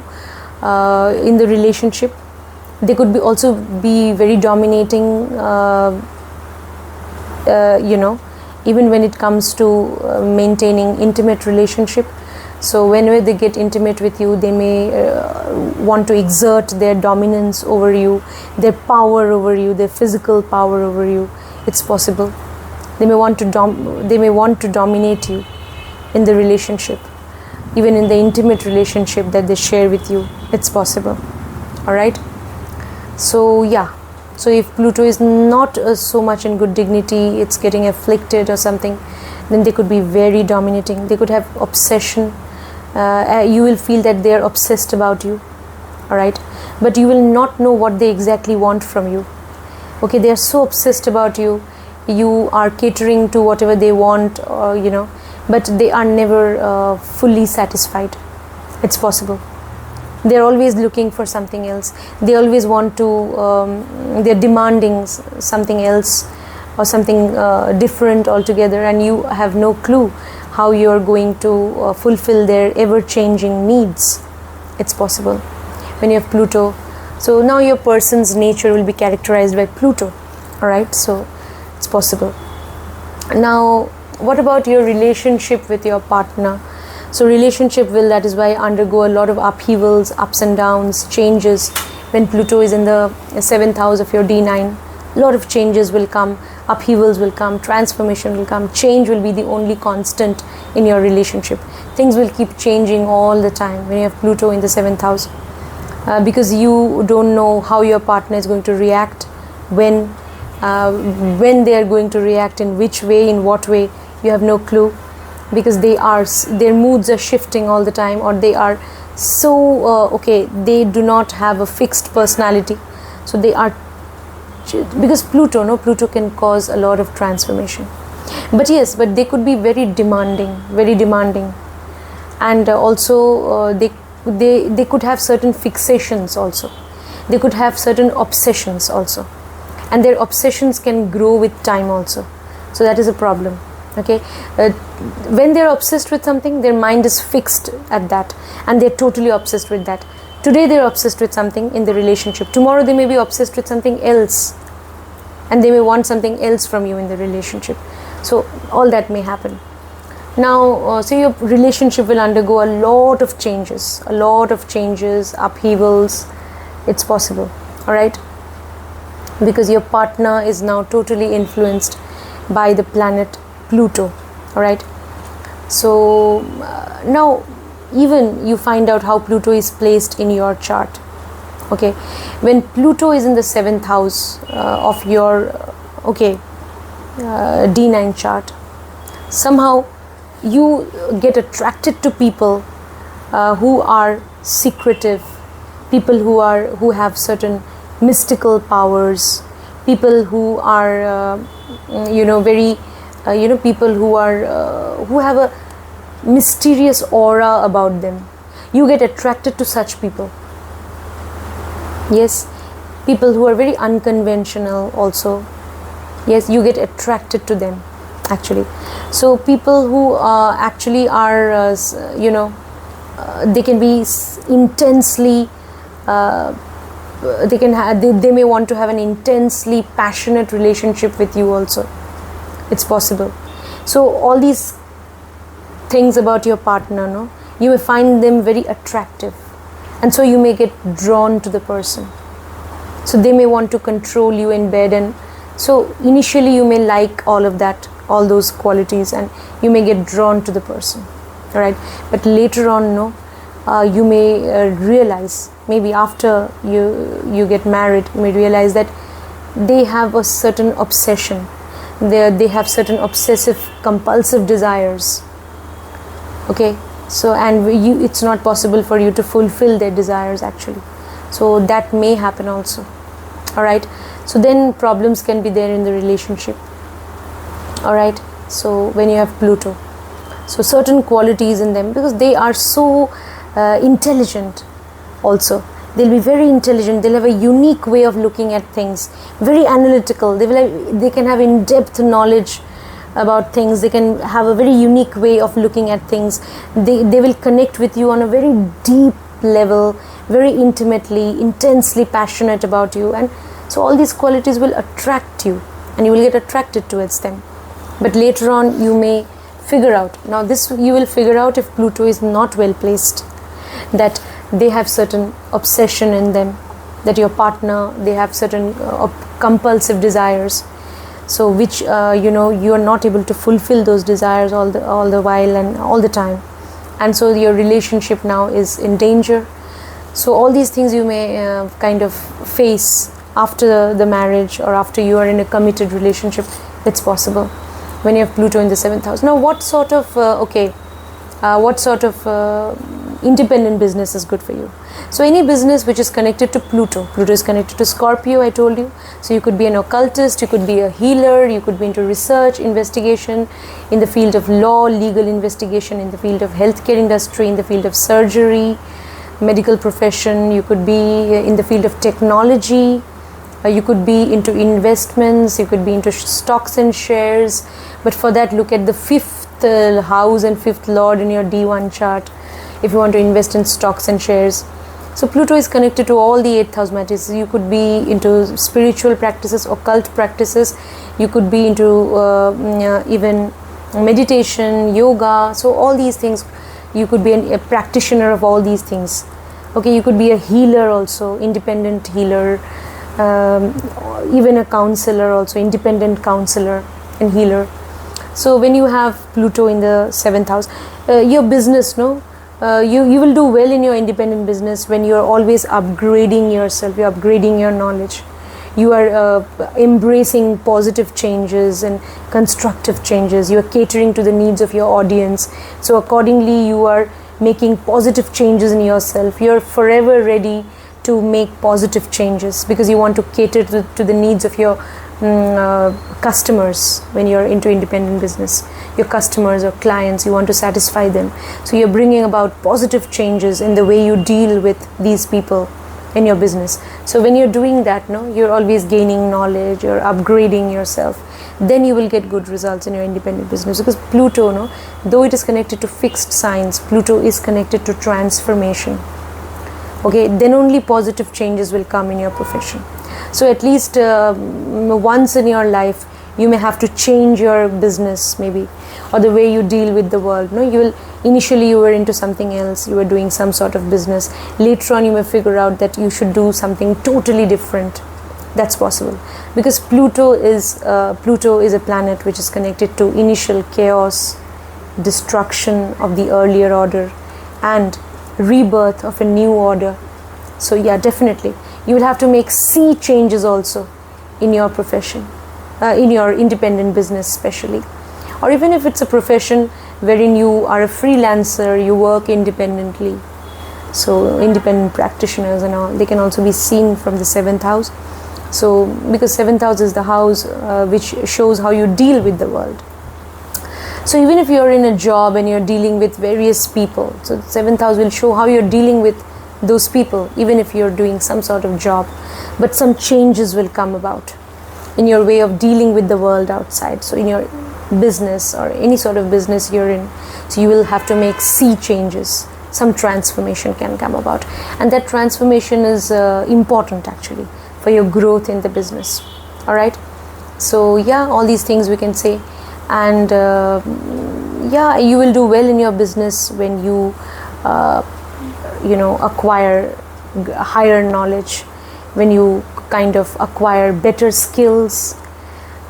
in the relationship. They could be also be very dominating, even when it comes to maintaining intimate relationship. So whenever they get intimate with you, they may want to exert their dominance over you, their power over you, their physical power over you. It's possible. They may want to dominate you in the relationship, even in the intimate relationship that they share with you. It's possible. All right. So yeah. So if Pluto is not so much in good dignity, it's getting afflicted or something, then they could be very dominating. They could have obsession. You will feel that they are obsessed about you. All right. But you will not know what they exactly want from you. Okay. They are so obsessed about you. You are catering to whatever they want, but they are never fully satisfied. It's possible. They're always looking for something else. They always want to, they're demanding something else or something different altogether, and you have no clue how you're going to fulfill their ever-changing needs. It's possible when you have Pluto. So now your person's nature will be characterized by Pluto. All right. So it's possible. Now, what about your relationship with your partner? So relationship will, that is why, undergo a lot of upheavals, ups and downs, changes. When Pluto is in the 7th house of your D9, a lot of changes will come, upheavals will come, transformation will come. Change will be the only constant in your relationship. Things will keep changing all the time when you have Pluto in the 7th house, because you don't know how your partner is going to react, when they are going to react, in which way, in what way. You have no clue, because their moods are shifting all the time, or they are so they do not have a fixed personality. So they are, because Pluto can cause a lot of transformation. But yes, but they could be very demanding, and also they could have certain fixations also. They could have certain obsessions also, and their obsessions can grow with time also. So that is a problem. Okay, when they're obsessed with something, their mind is fixed at that, and they're totally obsessed with that. Today they're obsessed with something in the relationship. Tomorrow they may be obsessed with something else, and they may want something else from you in the relationship. So all that may happen. Now, so your relationship will undergo a lot of changes, upheavals. It's possible. All right, because your partner is now totally influenced by the planet Pluto. All right. So now even you find out how Pluto is placed in your chart. Okay, when Pluto is in the 7th house of your D9 chart, somehow you get attracted to people who are secretive, people who have certain mystical powers, people who are very people who have a mysterious aura about them. You get attracted to such people. Yes, people who are very unconventional also. Yes, you get attracted to them actually. So people who actually are they can be intensely they may want to have an intensely passionate relationship with you also. It's possible. So all these things about your partner, you may find them very attractive, and so you may get drawn to the person. So they may want to control you in bed, and so initially you may like all of that, all those qualities, and you may get drawn to the person. All right, but later on, you may realize, maybe after you get married, you may realize that they have a certain obsession. They have certain obsessive compulsive desires. Okay, so and it's not possible for you to fulfill their desires actually. So that may happen also. Alright, so then problems can be there in the relationship. Alright, so when you have Pluto, so certain qualities in them, because they are so intelligent also. They'll be very intelligent, they'll have a unique way of looking at things, very analytical, they can have in-depth knowledge about things, they can have a very unique way of looking at things, they will connect with you on a very deep level, very intimately, intensely passionate about you, and so all these qualities will attract you and you will get attracted towards them. But later on you may figure out, now this you will figure out if Pluto is not well placed, that they have certain obsession in them, that your partner, they have certain compulsive desires, so which you are not able to fulfill those desires all the while and all the time, and so your relationship now is in danger. So all these things you may kind of face after the marriage or after you are in a committed relationship. It's possible when you have Pluto in the 7th house. Now what sort of independent business is good for you? So any business which is connected to Pluto is connected to Scorpio, I told you. So you could be an occultist, you could be a healer, you could be into research, investigation in the field of law, legal investigation, in the field of healthcare industry, in the field of surgery, medical profession, you could be in the field of technology, you could be into investments, you could be into stocks and shares. But for that, look at the 5th house and 5th lord in your D1 chart if you want to invest in stocks and shares. So Pluto is connected to all the 8th house matters. You could be into spiritual practices, occult practices, you could be into even meditation, yoga, so all these things. You could be a practitioner of all these things. Okay, you could be a healer also, independent healer, even a counselor also, independent counselor and healer. So when you have Pluto in the 7th house, your business, you will do well in your independent business when you are always upgrading yourself, you're upgrading your knowledge, you are embracing positive changes and constructive changes, you are catering to the needs of your audience, so accordingly you are making positive changes in yourself, you're forever ready to make positive changes because you want to cater to the needs of your customers. When you're into independent business, your customers or clients, you want to satisfy them, so you're bringing about positive changes in the way you deal with these people in your business. So when you're doing that, you're always gaining knowledge, you're upgrading yourself, then you will get good results in your independent business. Because Pluto, though it is connected to fixed signs, Pluto is connected to transformation. Okay, then only positive changes will come in your profession. So at least once in your life you may have to change your business, maybe, or the way you deal with the world. Initially you were into something else, you were doing some sort of business, later on you may figure out that you should do something totally different. That's possible because Pluto is a planet which is connected to initial chaos, destruction of the earlier order, and rebirth of a new order. So yeah, definitely you will have to make sea changes also in your profession, in your independent business especially, or even if it's a profession wherein you are a freelancer, you work independently. So independent practitioners and all, they can also be seen from the 7th house. So because 7th house is the house which shows how you deal with the world. So even if you're in a job and you're dealing with various people, so the 7th house will show how you're dealing with those people, even if you're doing some sort of job, but some changes will come about in your way of dealing with the world outside. So in your business or any sort of business you're in, so you will have to make sea changes. Some transformation can come about, and that transformation is important actually for your growth in the business. All right, so yeah, all these things we can say. And yeah, you will do well in your business when you acquire higher knowledge, when you kind of acquire better skills,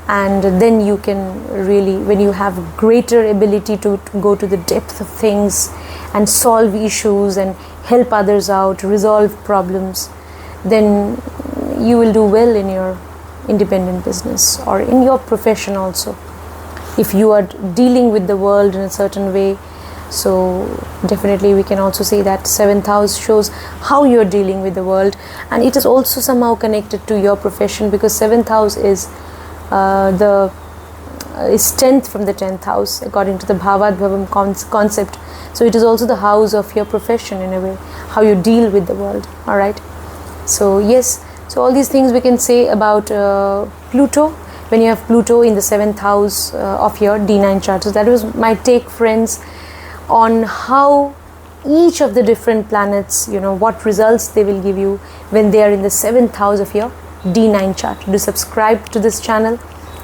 and then you can really, when you have greater ability to go to the depth of things and solve issues and help others out, resolve problems, then you will do well in your independent business or in your profession also. If you are dealing with the world in a certain way, so Definitely we can also say that 7th house shows how you're dealing with the world, and it is also somehow connected to your profession, because 7th house is the is 10th from the 10th house according to the Bhavadbhavam concept. So it is also the house of your profession in a way, how you deal with the world. All right, so yes, so all these things we can say about Pluto. When you have Pluto in the 7th house of your D9 chart. So that was my take, friends, on how each of the different planets, you know, what results they will give you when they are in the 7th house of your D9 chart. Do subscribe to this channel,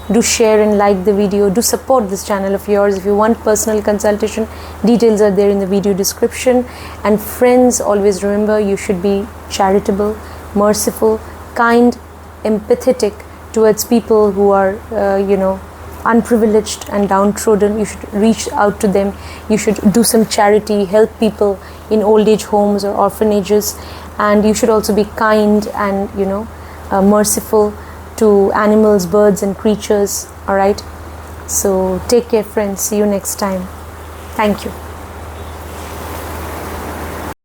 do share and like the video, do support this channel of yours. If you want personal consultation, details are there in the video description. And friends, always remember, you should be charitable, merciful, kind, empathetic towards people who are you know, unprivileged and downtrodden. You should reach out to them. You should do some charity, help people in old age homes or orphanages, and you should also be kind and, you know, merciful to animals, birds and creatures. All right, so take care, friends. See you next time. Thank you.